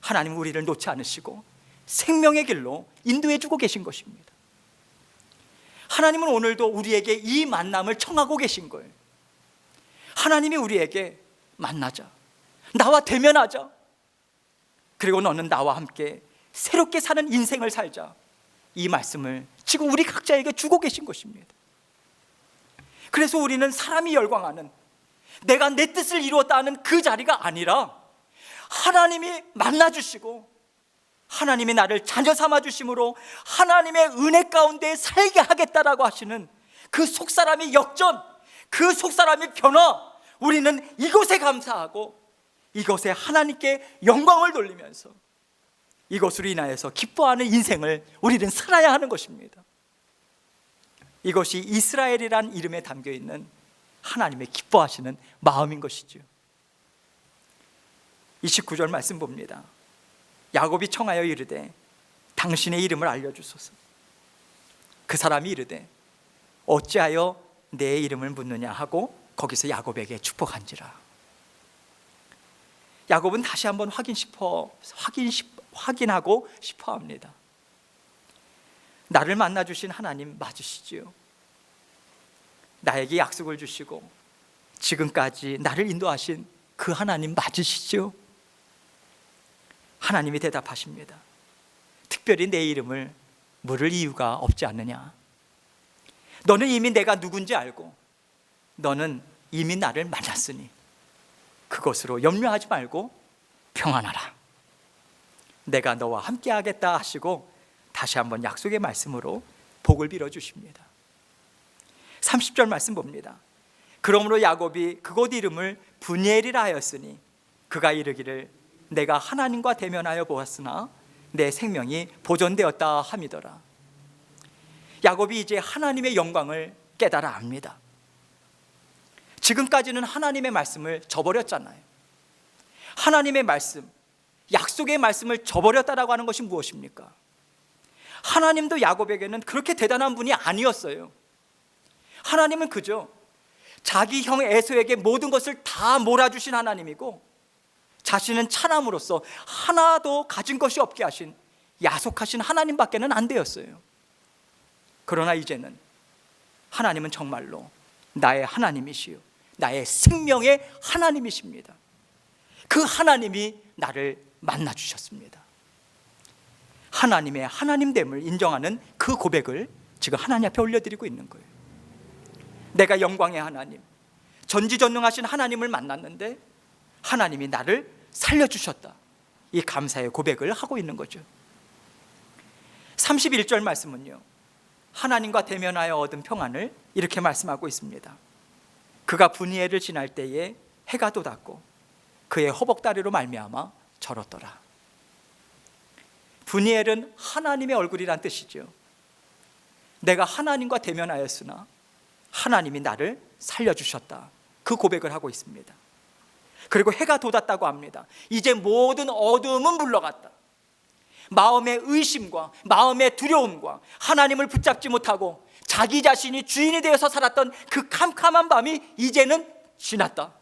A: 하나님은 우리를 놓지 않으시고 생명의 길로 인도해 주고 계신 것입니다. 하나님은 오늘도 우리에게 이 만남을 청하고 계신 거예요. 하나님이 우리에게 만나자, 나와 대면하자, 그리고 너는 나와 함께 새롭게 사는 인생을 살자, 이 말씀을 지금 우리 각자에게 주고 계신 것입니다. 그래서 우리는 사람이 열광하는, 내가 내 뜻을 이루었다 하는 그 자리가 아니라 하나님이 만나주시고 하나님이 나를 자녀 삼아주심으로 하나님의 은혜 가운데 살게 하겠다라고 하시는 그 속사람의 역전, 그 속사람의 변화, 우리는 이것에 감사하고 이것에 하나님께 영광을 돌리면서 이것으로 인하여서 기뻐하는 인생을 우리는 살아야 하는 것입니다. 이것이 이스라엘이란 이름에 담겨있는 하나님의 기뻐하시는 마음인 것이죠. 29절 말씀 봅니다. 야곱이 청하여 이르되 당신의 이름을 알려주소서. 그 사람이 이르되 어찌하여 내 이름을 묻느냐 하고 거기서 야곱에게 축복한지라. 야곱은 다시 한번 확인하고 싶어 합니다. 나를 만나주신 하나님 맞으시지요? 나에게 약속을 주시고 지금까지 나를 인도하신 그 하나님 맞으시죠? 하나님이 대답하십니다. 특별히 내 이름을 물을 이유가 없지 않느냐? 너는 이미 내가 누군지 알고 너는 이미 나를 만났으니 그것으로 염려하지 말고 평안하라. 내가 너와 함께 하겠다 하시고 다시 한번 약속의 말씀으로 복을 빌어주십니다. 30절 말씀 봅니다. 그러므로 야곱이 그곳 이름을 브니엘이라 하였으니 그가 이르기를 내가 하나님과 대면하여 보았으나 내 생명이 보존되었다 함이더라. 야곱이 이제 하나님의 영광을 깨달아 압니다. 지금까지는 하나님의 말씀을 저버렸잖아요. 하나님의 말씀, 약속의 말씀을 저버렸다라고 하는 것이 무엇입니까? 하나님도 야곱에게는 그렇게 대단한 분이 아니었어요. 하나님은 그저 자기 형 에서에게 모든 것을 다 몰아주신 하나님이고 자신은 차남으로서 하나도 가진 것이 없게 하신 야속하신 하나님밖에는 안 되었어요. 그러나 이제는 하나님은 정말로 나의 하나님이시요 나의 생명의 하나님이십니다. 그 하나님이 나를 만나주셨습니다. 하나님의 하나님됨을 인정하는 그 고백을 지금 하나님 앞에 올려드리고 있는 거예요. 내가 영광의 하나님, 전지전능하신 하나님을 만났는데 하나님이 나를 살려주셨다, 이 감사의 고백을 하고 있는 거죠. 31절 말씀은요, 하나님과 대면하여 얻은 평안을 이렇게 말씀하고 있습니다. 그가 브니엘을 지날 때에 해가 돋았고 그의 허벅다리로 말미암아 절었더라. 브니엘은 하나님의 얼굴이란 뜻이죠. 내가 하나님과 대면하였으나 하나님이 나를 살려주셨다, 그 고백을 하고 있습니다. 그리고 해가 돋았다고 합니다. 이제 모든 어두움은 물러갔다. 마음의 의심과 마음의 두려움과 하나님을 붙잡지 못하고 자기 자신이 주인이 되어서 살았던 그 캄캄한 밤이 이제는 지났다.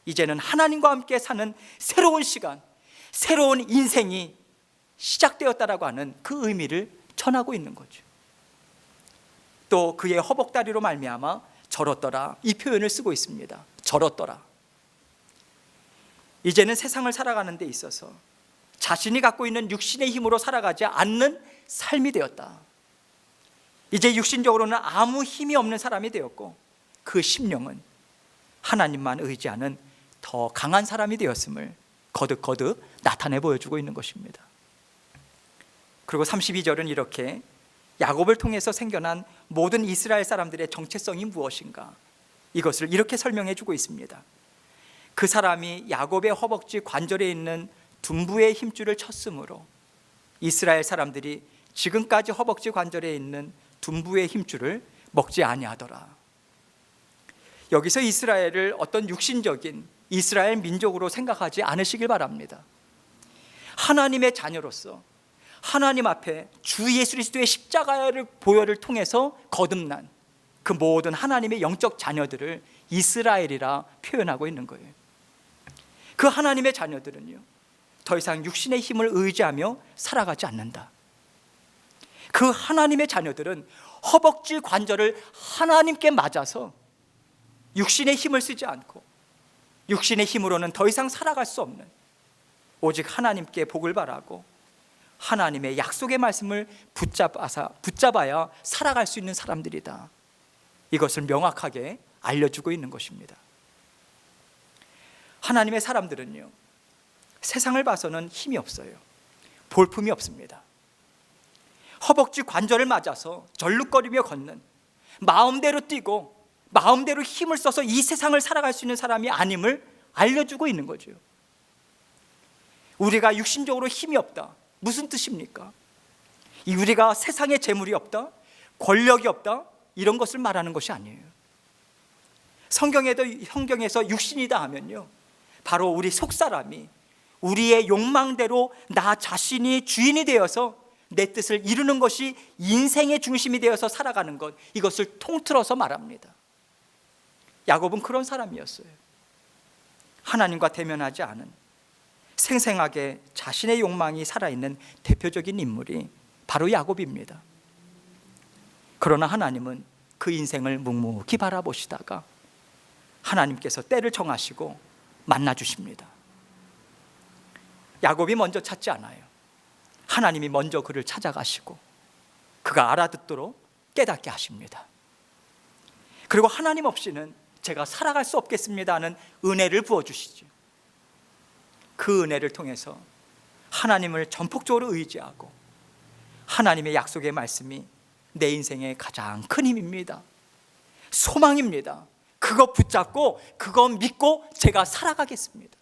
A: 이제는 하나님과 함께 사는 새로운 시간, 새로운 인생이 시작되었다라고 하는 그 의미를 전하고 있는 거죠. 또 그의 허벅다리로 말미암아 절었더라, 이 표현을 쓰고 있습니다. 절었더라. 이제는 세상을 살아가는 데 있어서 자신이 갖고 있는 육신의 힘으로 살아가지 않는 삶이 되었다. 이제 육신적으로는 아무 힘이 없는 사람이 되었고 그 심령은 하나님만 의지하는 더 강한 사람이 되었음을 거듭거듭 나타내 보여주고 있는 것입니다. 그리고 32절은 이렇게 야곱을 통해서 생겨난 모든 이스라엘 사람들의 정체성이 무엇인가, 이것을 이렇게 설명해 주고 있습니다. 그 사람이 야곱의 허벅지 관절에 있는 둔부의 힘줄을 쳤으므로 이스라엘 사람들이 지금까지 허벅지 관절에 있는 둔부의 힘줄을 먹지 아니하더라. 여기서 이스라엘을 어떤 육신적인 이스라엘 민족으로 생각하지 않으시길 바랍니다. 하나님의 자녀로서 하나님 앞에 주 예수 그리스도의 십자가의 보혈을 통해서 거듭난 그 모든 하나님의 영적 자녀들을 이스라엘이라 표현하고 있는 거예요. 그 하나님의 자녀들은요, 더 이상 육신의 힘을 의지하며 살아가지 않는다. 그 하나님의 자녀들은 허벅지 관절을 하나님께 맞아서 육신의 힘을 쓰지 않고 육신의 힘으로는 더 이상 살아갈 수 없는, 오직 하나님께 복을 바라고 하나님의 약속의 말씀을 붙잡아야 살아갈 수 있는 사람들이다. 이것을 명확하게 알려주고 있는 것입니다. 하나님의 사람들은요, 세상을 봐서는 힘이 없어요. 볼품이 없습니다. 허벅지 관절을 맞아서 절룩거리며 걷는, 마음대로 뛰고 마음대로 힘을 써서 이 세상을 살아갈 수 있는 사람이 아님을 알려주고 있는 거죠. 우리가 육신적으로 힘이 없다, 무슨 뜻입니까? 우리가 세상에 재물이 없다, 권력이 없다, 이런 것을 말하는 것이 아니에요. 성경에서 육신이다 하면요, 바로 우리 속사람이 우리의 욕망대로 나 자신이 주인이 되어서 내 뜻을 이루는 것이 인생의 중심이 되어서 살아가는 것, 이것을 통틀어서 말합니다. 야곱은 그런 사람이었어요. 하나님과 대면하지 않은, 생생하게 자신의 욕망이 살아있는 대표적인 인물이 바로 야곱입니다. 그러나 하나님은 그 인생을 묵묵히 바라보시다가 하나님께서 때를 정하시고 만나주십니다. 야곱이 먼저 찾지 않아요. 하나님이 먼저 그를 찾아가시고 그가 알아듣도록 깨닫게 하십니다. 그리고 하나님 없이는 제가 살아갈 수 없겠습니다 하는 은혜를 부어주시죠. 그 은혜를 통해서 하나님을 전폭적으로 의지하고 하나님의 약속의 말씀이 내 인생의 가장 큰 힘입니다, 소망입니다, 그거 붙잡고 그거 믿고 제가 살아가겠습니다,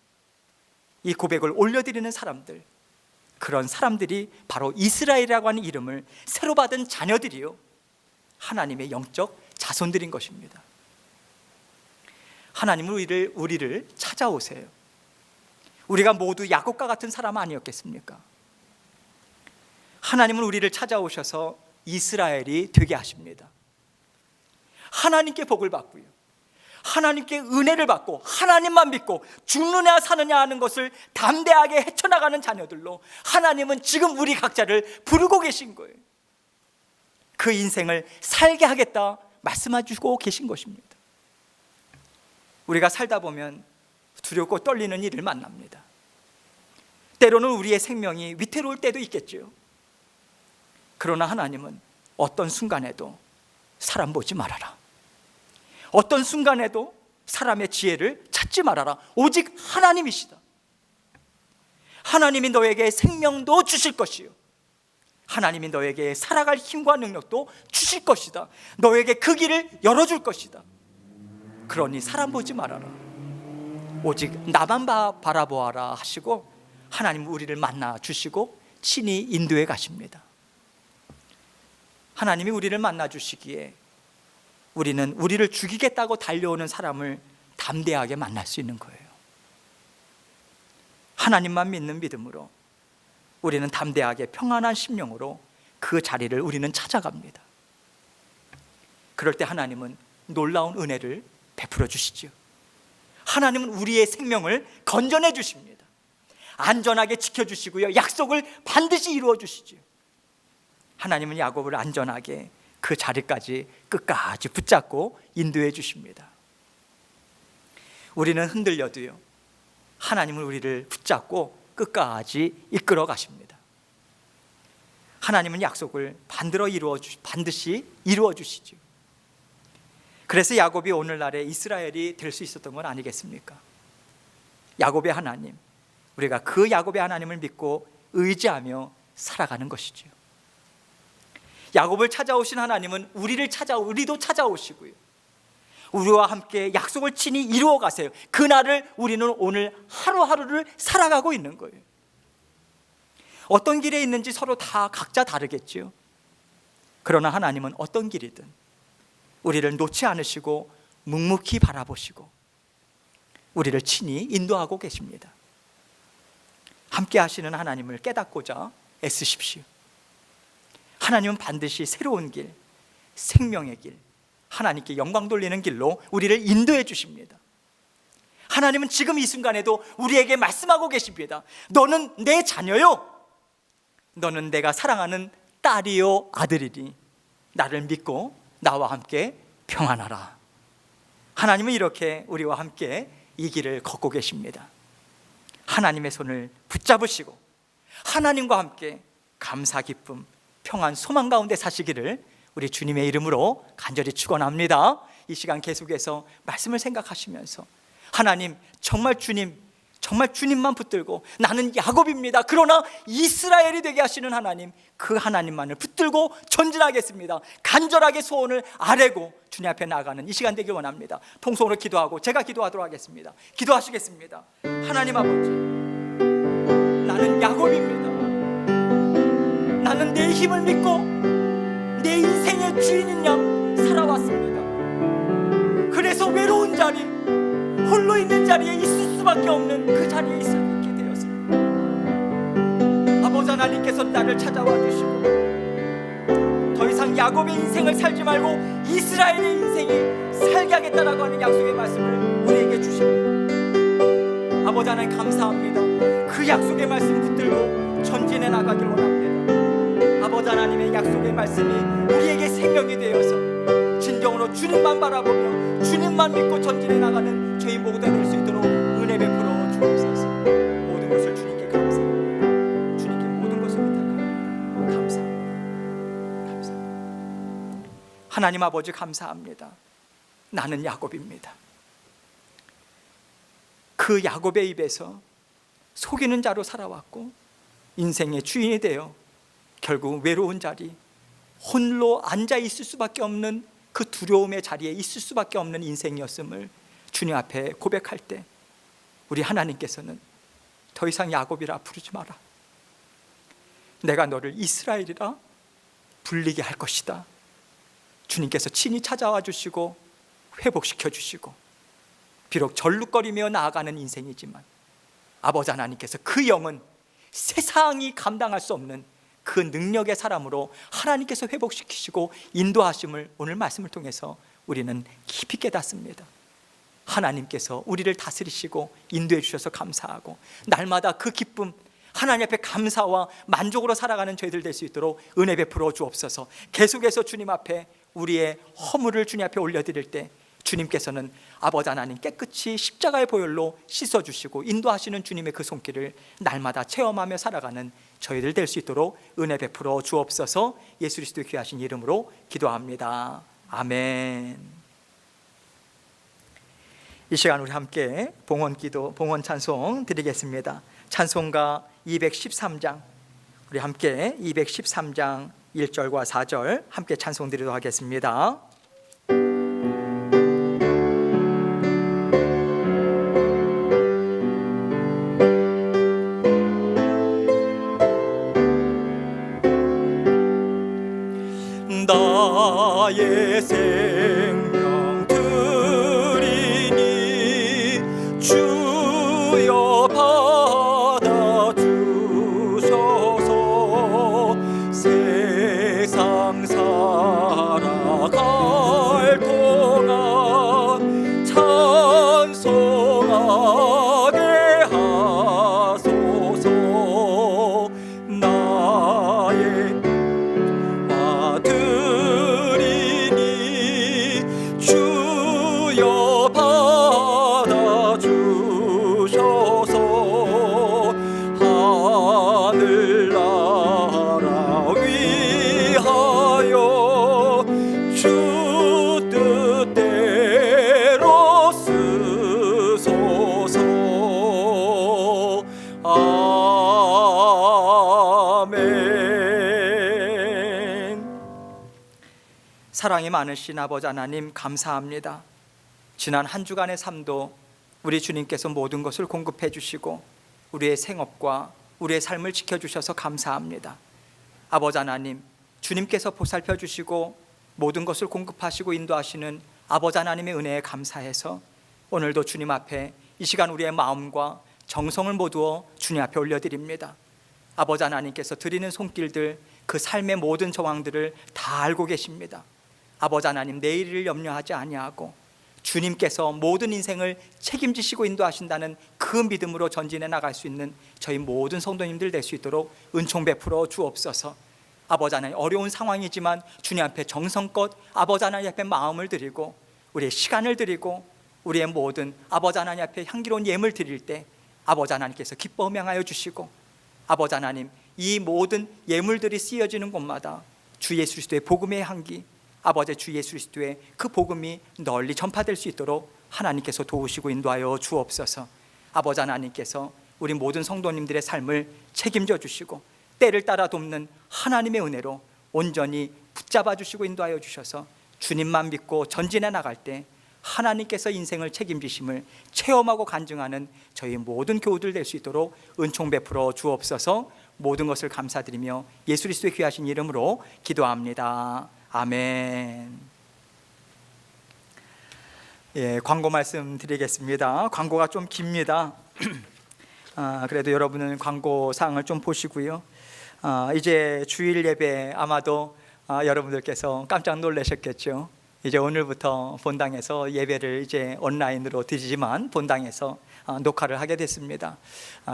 A: 이 고백을 올려드리는 사람들, 그런 사람들이 바로 이스라엘이라고 하는 이름을 새로 받은 자녀들이요, 하나님의 영적 자손들인 것입니다. 하나님은 우리를 찾아오세요. 우리가 모두 야곱과 같은 사람 아니었겠습니까? 하나님은 우리를 찾아오셔서 이스라엘이 되게 하십니다. 하나님께 복을 받고요, 하나님께 은혜를 받고 하나님만 믿고 죽느냐 사느냐 하는 것을 담대하게 헤쳐나가는 자녀들로 하나님은 지금 우리 각자를 부르고 계신 거예요. 그 인생을 살게 하겠다 말씀해주고 계신 것입니다. 우리가 살다 보면 두렵고 떨리는 일을 만납니다. 때로는 우리의 생명이 위태로울 때도 있겠죠. 그러나 하나님은 어떤 순간에도 사람 보지 말아라, 어떤 순간에도 사람의 지혜를 찾지 말아라, 오직 하나님이시다. 하나님이 너에게 생명도 주실 것이요, 하나님이 너에게 살아갈 힘과 능력도 주실 것이다. 너에게 그 길을 열어줄 것이다. 그러니 사람 보지 말아라, 오직 나만 바라보아라 하시고 하나님은 우리를 만나 주시고 친히 인도해 가십니다. 하나님이 우리를 만나 주시기에 우리는 우리를 죽이겠다고 달려오는 사람을 담대하게 만날 수 있는 거예요. 하나님만 믿는 믿음으로 우리는 담대하게 평안한 심령으로 그 자리를 우리는 찾아갑니다. 그럴 때 하나님은 놀라운 은혜를 베풀어 주시죠. 하나님은 우리의 생명을 건져내 주십니다. 안전하게 지켜주시고요, 약속을 반드시 이루어 주시죠. 하나님은 야곱을 안전하게 그 자리까지 끝까지 붙잡고 인도해 주십니다. 우리는 흔들려도요, 하나님은 우리를 붙잡고 끝까지 이끌어 가십니다. 하나님은 약속을 반드시 이루어 주시죠. 그래서 야곱이 오늘날의 이스라엘이 될 수 있었던 건 아니겠습니까? 야곱의 하나님, 우리가 그 야곱의 하나님을 믿고 의지하며 살아가는 것이죠. 야곱을 찾아오신 하나님은 우리도 찾아오시고요, 우리와 함께 약속을 친히 이루어 가세요. 그날을 우리는 오늘 하루하루를 살아가고 있는 거예요. 어떤 길에 있는지 서로 다 각자 다르겠죠. 그러나 하나님은 어떤 길이든 우리를 놓지 않으시고 묵묵히 바라보시고 우리를 친히 인도하고 계십니다. 함께 하시는 하나님을 깨닫고자 애쓰십시오. 하나님은 반드시 새로운 길, 생명의 길, 하나님께 영광 돌리는 길로 우리를 인도해 주십니다. 하나님은 지금 이 순간에도 우리에게 말씀하고 계십니다. 너는 내 자녀요, 너는 내가 사랑하는 딸이요 아들이니 나를 믿고 나와 함께 평안하라. 하나님은 이렇게 우리와 함께 이 길을 걷고 계십니다. 하나님의 손을 붙잡으시고 하나님과 함께 감사, 기쁨, 평안, 소망 가운데 사시기를 우리 주님의 이름으로 간절히 축원합니다. 이 시간 계속해서 말씀을 생각하시면서 하나님, 정말 주님만 붙들고 나는 야곱입니다, 그러나 이스라엘이 되게 하시는 하나님, 그 하나님만을 붙들고 전진하겠습니다. 간절하게 소원을 아뢰고 주님 앞에 나가는 이 시간 되길 원합니다. 통성으로 기도하고 제가 기도하도록 하겠습니다. 기도하시겠습니다. 하나님 아버지, 나는 야곱입니다. 나는 내 힘을 믿고 내 인생의 주인인 양 살아왔습니다. 그래서 외로운 자리, 홀로 있는 자리에 있을 수밖에 없는 그 자리에 있게 되었습니다. 아버지 하나님께서 나를 찾아와 주시고 더 이상 야곱의 인생을 살지 말고 이스라엘의 인생이 살게 하겠다라고 하는 약속의 말씀을 우리에게 주십니다. 아버지 하나님 감사합니다. 그 약속의 말씀 붙들고 전진해 나가길 원합니다. 아버지 하나님의 약속의 말씀이 우리에게 생명이 되어서 진정으로 주님만 바라보며 주님만 믿고 전진해 나가는 저희 모두가 될 수 있도록 은혜 베풀어 주옵소서. 모든 것을 주님께 감사합니다. 주님께 모든 것을 부탁합니다. 감사합니다. 하나님 아버지 감사합니다. 나는 야곱입니다. 그 야곱의 입에서 속이는 자로 살아왔고 인생의 주인이 되어 결국 외로운 자리, 홀로 앉아 있을 수밖에 없는 그 두려움의 자리에 있을 수밖에 없는 인생이었음을 주님 앞에 고백할 때 우리 하나님께서는 더 이상 야곱이라 부르지 마라, 내가 너를 이스라엘이라 불리게 할 것이다. 주님께서 친히 찾아와 주시고 회복시켜 주시고 비록 절룩거리며 나아가는 인생이지만 아버지 하나님께서 그 영은 세상이 감당할 수 없는 그 능력의 사람으로 하나님께서 회복시키시고 인도하심을 오늘 말씀을 통해서 우리는 깊이 깨닫습니다. 하나님께서 우리를 다스리시고 인도해 주셔서 감사하고 날마다 그 기쁨, 하나님 앞에 감사와 만족으로 살아가는 저희들 될 수 있도록 은혜 베풀어 주옵소서. 계속해서 주님 앞에 우리의 허물을 주님 앞에 올려드릴 때 주님께서는 아버지 하나님 깨끗이 십자가의 보혈로 씻어주시고 인도하시는 주님의 그 손길을 날마다 체험하며 살아가는 저희들 될 수 있도록 은혜 베풀어 주옵소서. 예수 그리스도의 귀하신 이름으로 기도합니다. 아멘. 이 시간 우리 함께 봉헌기도, 봉헌 찬송 드리겠습니다. 찬송가 213장, 우리 함께 213장 1절과 4절 함께 찬송 드리도록 하겠습니다. 나의 생명 드리니 주여 받아주셔서 세상 살아갈 동안 찬송하게 하소서. 나의 주여 받아주셔서 하늘나라 위하여 주 뜻대로 쓰소서. 아멘. 사랑이 많으신 아버지 하나님 감사합니다. 지난 한 주간의 삶도 우리 주님께서 모든 것을 공급해 주시고 우리의 생업과 우리의 삶을 지켜주셔서 감사합니다. 아버지 하나님, 주님께서 보살펴 주시고 모든 것을 공급하시고 인도하시는 아버지 하나님의 은혜에 감사해서 오늘도 주님 앞에 이 시간 우리의 마음과 정성을 모두어 주님 앞에 올려드립니다. 아버지 하나님께서 드리는 손길들, 그 삶의 모든 정황들을 다 알고 계십니다. 아버지 하나님, 내일을 염려하지 아니하고 주님께서 모든 인생을 책임지시고 인도하신다는 그 믿음으로 전진해 나갈 수 있는 저희 모든 성도님들 될 수 있도록 은총 베풀어 주옵소서. 아버지 하나님, 어려운 상황이지만 주님 앞에 정성껏 아버지 하나님 앞에 마음을 드리고 우리의 시간을 드리고 우리의 모든 아버지 하나님 앞에 향기로운 예물 드릴 때 아버지 하나님께서 기뻐 명하여 주시고, 아버지 하나님, 이 모든 예물들이 쓰여지는 곳마다 주 예수 그리스도의 복음의 향기, 아버지 주 예수 그리스도의 그 복음이 널리 전파될 수 있도록 하나님께서 도우시고 인도하여 주옵소서. 아버지 하나님께서 우리 모든 성도님들의 삶을 책임져 주시고 때를 따라 돕는 하나님의 은혜로 온전히 붙잡아 주시고 인도하여 주셔서 주님만 믿고 전진해 나갈 때 하나님께서 인생을 책임지심을 체험하고 간증하는 저희 모든 교우들 될 수 있도록 은총 베풀어 주옵소서. 모든 것을 감사드리며 예수 그리스도의 귀하신 이름으로 기도합니다. 아멘. 예, 광고 말씀 드리겠습니다. 광고가 좀 깁니다. 그래도 여러분은 광고 사항을 좀 보시고요. 이제 주일 예배 아마도 여러분들께서 깜짝 놀라셨겠죠. 이제 오늘부터 본당에서 예배를 이제 온라인으로 드리지만 본당에서 녹화를 하게 됐습니다.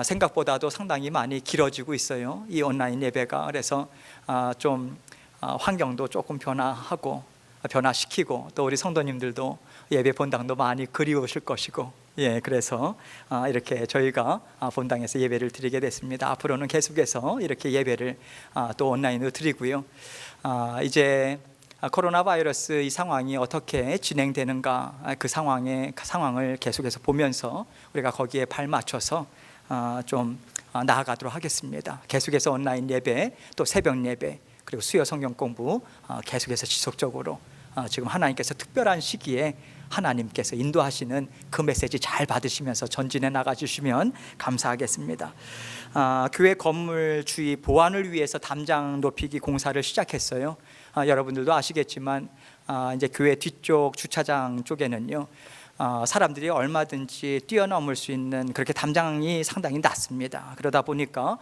A: 생각보다도 상당히 많이 길어지고 있어요, 이 온라인 예배가. 그래서 좀 환경도 조금 변화시키고 또 우리 성도님들도 예배 본당도 많이 그리우실 것이고, 예, 그래서 이렇게 저희가 본당에서 예배를 드리게 됐습니다. 앞으로는 계속해서 이렇게 예배를 또 온라인으로 드리고요. 이제 코로나 바이러스 이 상황이 어떻게 진행되는가, 그 상황을 계속해서 보면서 우리가 거기에 발맞춰서 좀 나아가도록 하겠습니다. 계속해서 온라인 예배, 또 새벽 예배, 그리고 수요 성경 공부 계속해서 지속적으로 지금 하나님께서 특별한 시기에 하나님께서 인도하시는 그 메시지 잘 받으시면서 전진해 나가주시면 감사하겠습니다. 교회 건물 주위 보안을 위해서 담장 높이기 공사를 시작했어요. 여러분들도 아시겠지만 이제 교회 뒤쪽 주차장 쪽에는요, 사람들이 얼마든지 뛰어넘을 수 있는 그렇게 담장이 상당히 낮습니다. 그러다 보니까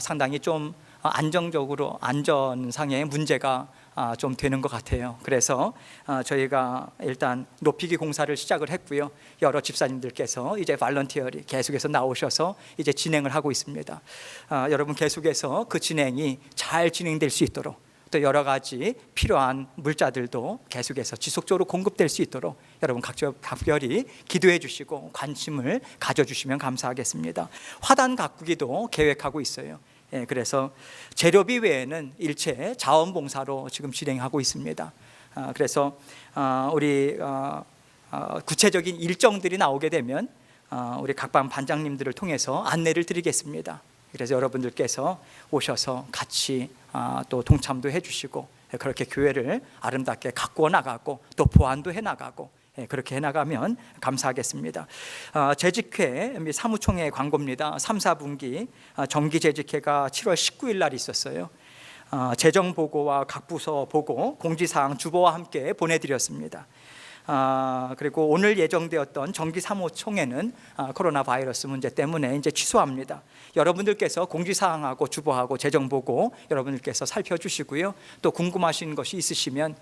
A: 상당히 좀 안전상의 문제가 좀 되는 것 같아요. 그래서 저희가 일단 높이기 공사를 시작을 했고요. 여러 집사님들께서 이제 발런티어리 계속해서 나오셔서 이제 진행을 하고 있습니다. 여러분 계속해서 그 진행이 잘 진행될 수 있도록, 또 여러 가지 필요한 물자들도 계속해서 지속적으로 공급될 수 있도록 여러분 각별히 기도해 주시고 관심을 가져주시면 감사하겠습니다. 화단 가꾸기도 계획하고 있어요. 예, 그래서 재료비 외에는 일체 자원봉사로 지금 진행하고 있습니다. 그래서 우리 구체적인 일정들이 나오게 되면 우리 각방 반장님들을 통해서 안내를 드리겠습니다. 그래서 여러분들께서 오셔서 같이 또 동참도 해주시고 그렇게 교회를 아름답게 가꾸어 나가고 또 보완도 해나가고 그렇게 해나가면 감사하겠습니다. 재직회 및 사무총회 광고입니다. 3, 4분기 정기재직회가 7월 19일 날 있었어요. 재정보고와 각 부서 보고 공지사항 주보와 함께 보내드렸습니다. 그리고 오늘 예정되었던 정기 사무총회는 코로나 바이러스 문제 때문에 이제 취소합니다. 여러분들께서 공지사항하고 주보하고 재정보고 여러분들께서 살펴주시고요. 또 궁금하신 것이 있으시면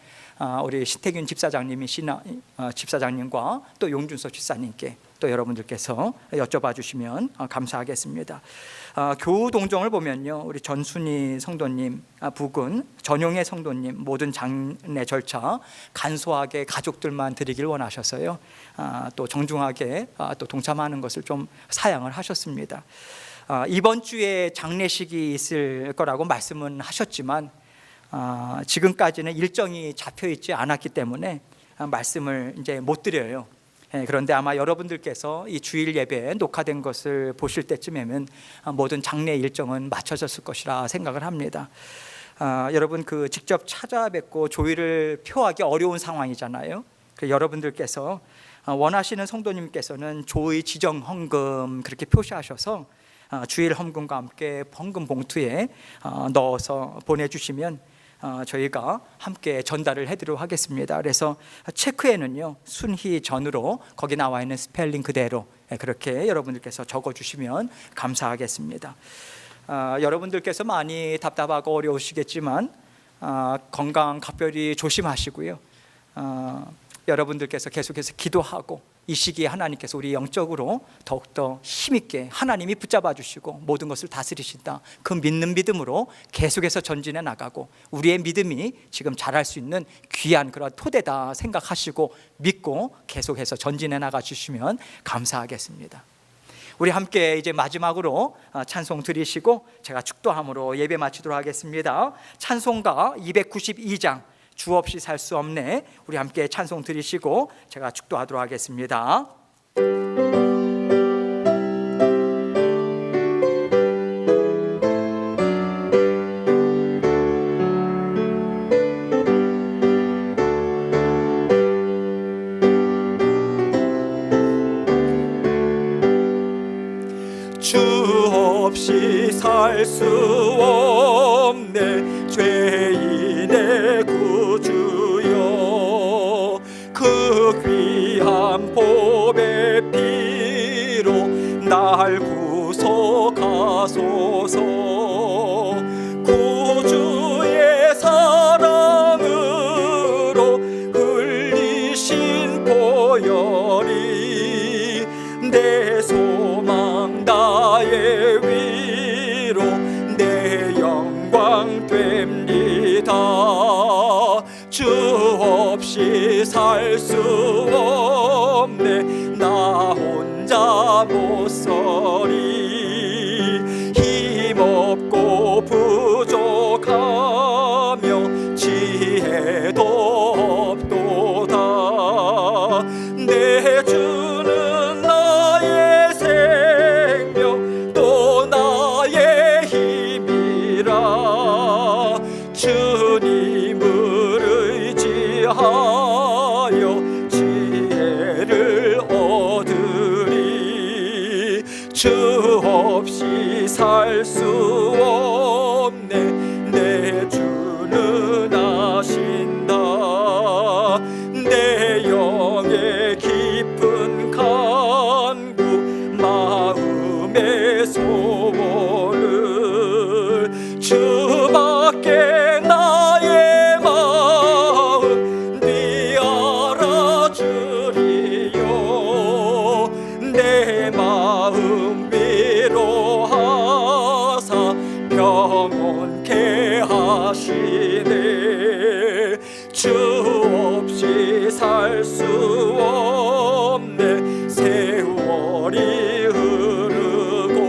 A: 우리 신태균 집사장님과 또 용준서 집사님께 또 여러분들께서 여쭤봐 주시면 감사하겠습니다. 교우 동정을 보면요, 우리 전순희 성도님 부근, 전용의 성도님 모든 장례 절차 간소하게 가족들만 드리길 원하셔서요, 또 정중하게 또 동참하는 것을 좀 사양을 하셨습니다. 이번 주에 장례식이 있을 거라고 말씀은 하셨지만 지금까지는 일정이 잡혀 있지 않았기 때문에 말씀을 이제 못 드려요. 그런데 아마 여러분들께서 이 주일 예배에 녹화된 것을 보실 때쯤에는 모든 장례 일정은 맞춰졌을 것이라 생각을 합니다. 여러분 그 직접 찾아뵙고 조의를 표하기 어려운 상황이잖아요. 여러분들께서 원하시는 성도님께서는 조의 지정 헌금 그렇게 표시하셔서 주일 헌금과 함께 헌금 봉투에 넣어서 보내주시면 저희가 함께 전달을 해드리도록 하겠습니다. 그래서 체크에는요, 순희 전으로 거기 나와 있는 스펠링 그대로 그렇게 여러분들께서 적어주시면 감사하겠습니다. 여러분들께서 많이 답답하고 어려우시겠지만 건강 각별히 조심하시고요. 여러분들께서 계속해서 기도하고 이 시기에 하나님께서 우리 영적으로 더욱더 힘있게 하나님이 붙잡아 주시고 모든 것을 다스리신다, 그 믿는 믿음으로 계속해서 전진해 나가고 우리의 믿음이 지금 자랄 수 있는 귀한 그런 토대다 생각하시고 믿고 계속해서 전진해 나가 주시면 감사하겠습니다. 우리 함께 이제 마지막으로 찬송 드리시고 제가 축도함으로 예배 마치도록 하겠습니다. 찬송가 292장 주 없이 살 수 없네, 우리 함께 찬송 드리시고 제가 축도하도록 하겠습니다.
B: 주 없이 살 수 없네, 죄인의 구주여. 그 귀한 보배 피로 날 구속하소서. 구주의 사랑으로 흘리신 보혈이 내 소망 나의 위로 내 영광 됩니다. 주 없이 살 수 없네, 나 혼자 못 서리. 힘없고 부족하며 지혜도 없도다. 내 주는 나의 생명 또 나의 힘이라. 주님을 의지하여 지혜를 얻으리. 주 없이 살 수 없네, 내 주는 아신다. 내 영의 깊은 간구 마음의 소원을 주밖에 나의 마음 네 알아주리요. 내 마음 위로하사 평온케 하시네. 주 없이 살 수 없네, 세월이 흐르고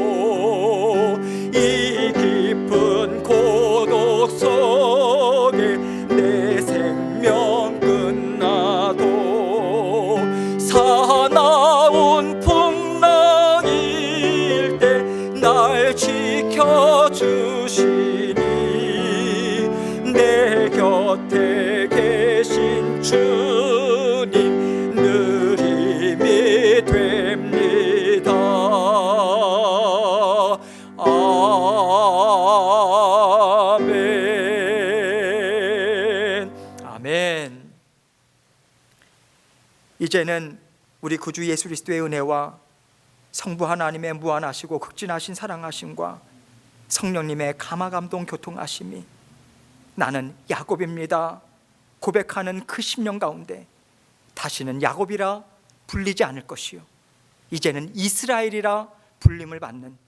B: 이 깊은 고독 속에 내 생명 끝나도 사나운 풍랑일 때 날 지켜주시니 내 곁에 계신 주님 늘 힘이 됩니다. 아멘.
A: 아멘. 이제는 우리 구주 예수 그리스도의 은혜와 성부 하나님의 무한하시고 극진하신 사랑하심과 성령님의 감화감동 교통하심이 나는 야곱입니다 고백하는 그 심령 가운데 다시는 야곱이라 불리지 않을 것이요, 이제는 이스라엘이라 불림을 받는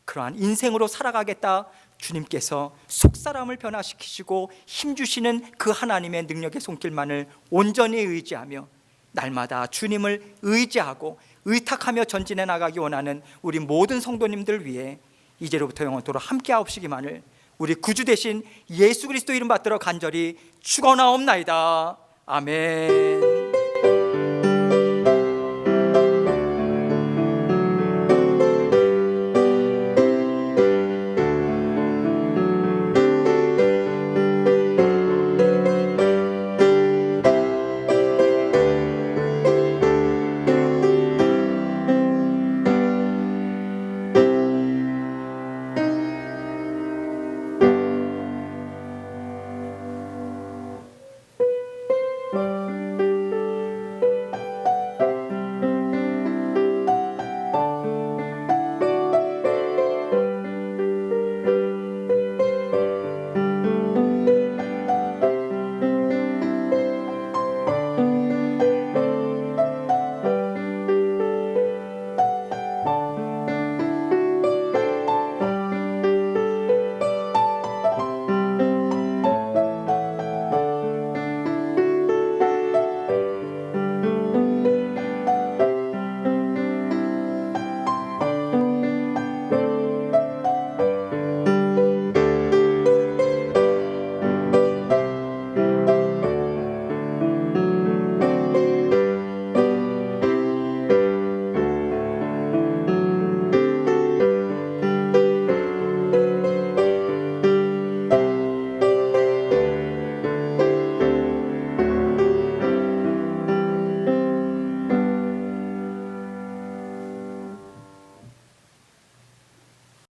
A: 그러한 인생으로 살아가겠다. 주님께서 속사람을 변화시키시고 힘주시는 그 하나님의 능력의 손길만을 온전히 의지하며 날마다 주님을 의지하고 의탁하며 전진해 나가기 원하는 우리 모든 성도님들 위해 이제로부터 영원토록 함께하옵시기만을 우리 구주 되신 예수 그리스도 이름 받들어 간절히 축원하옵나이다. 아멘.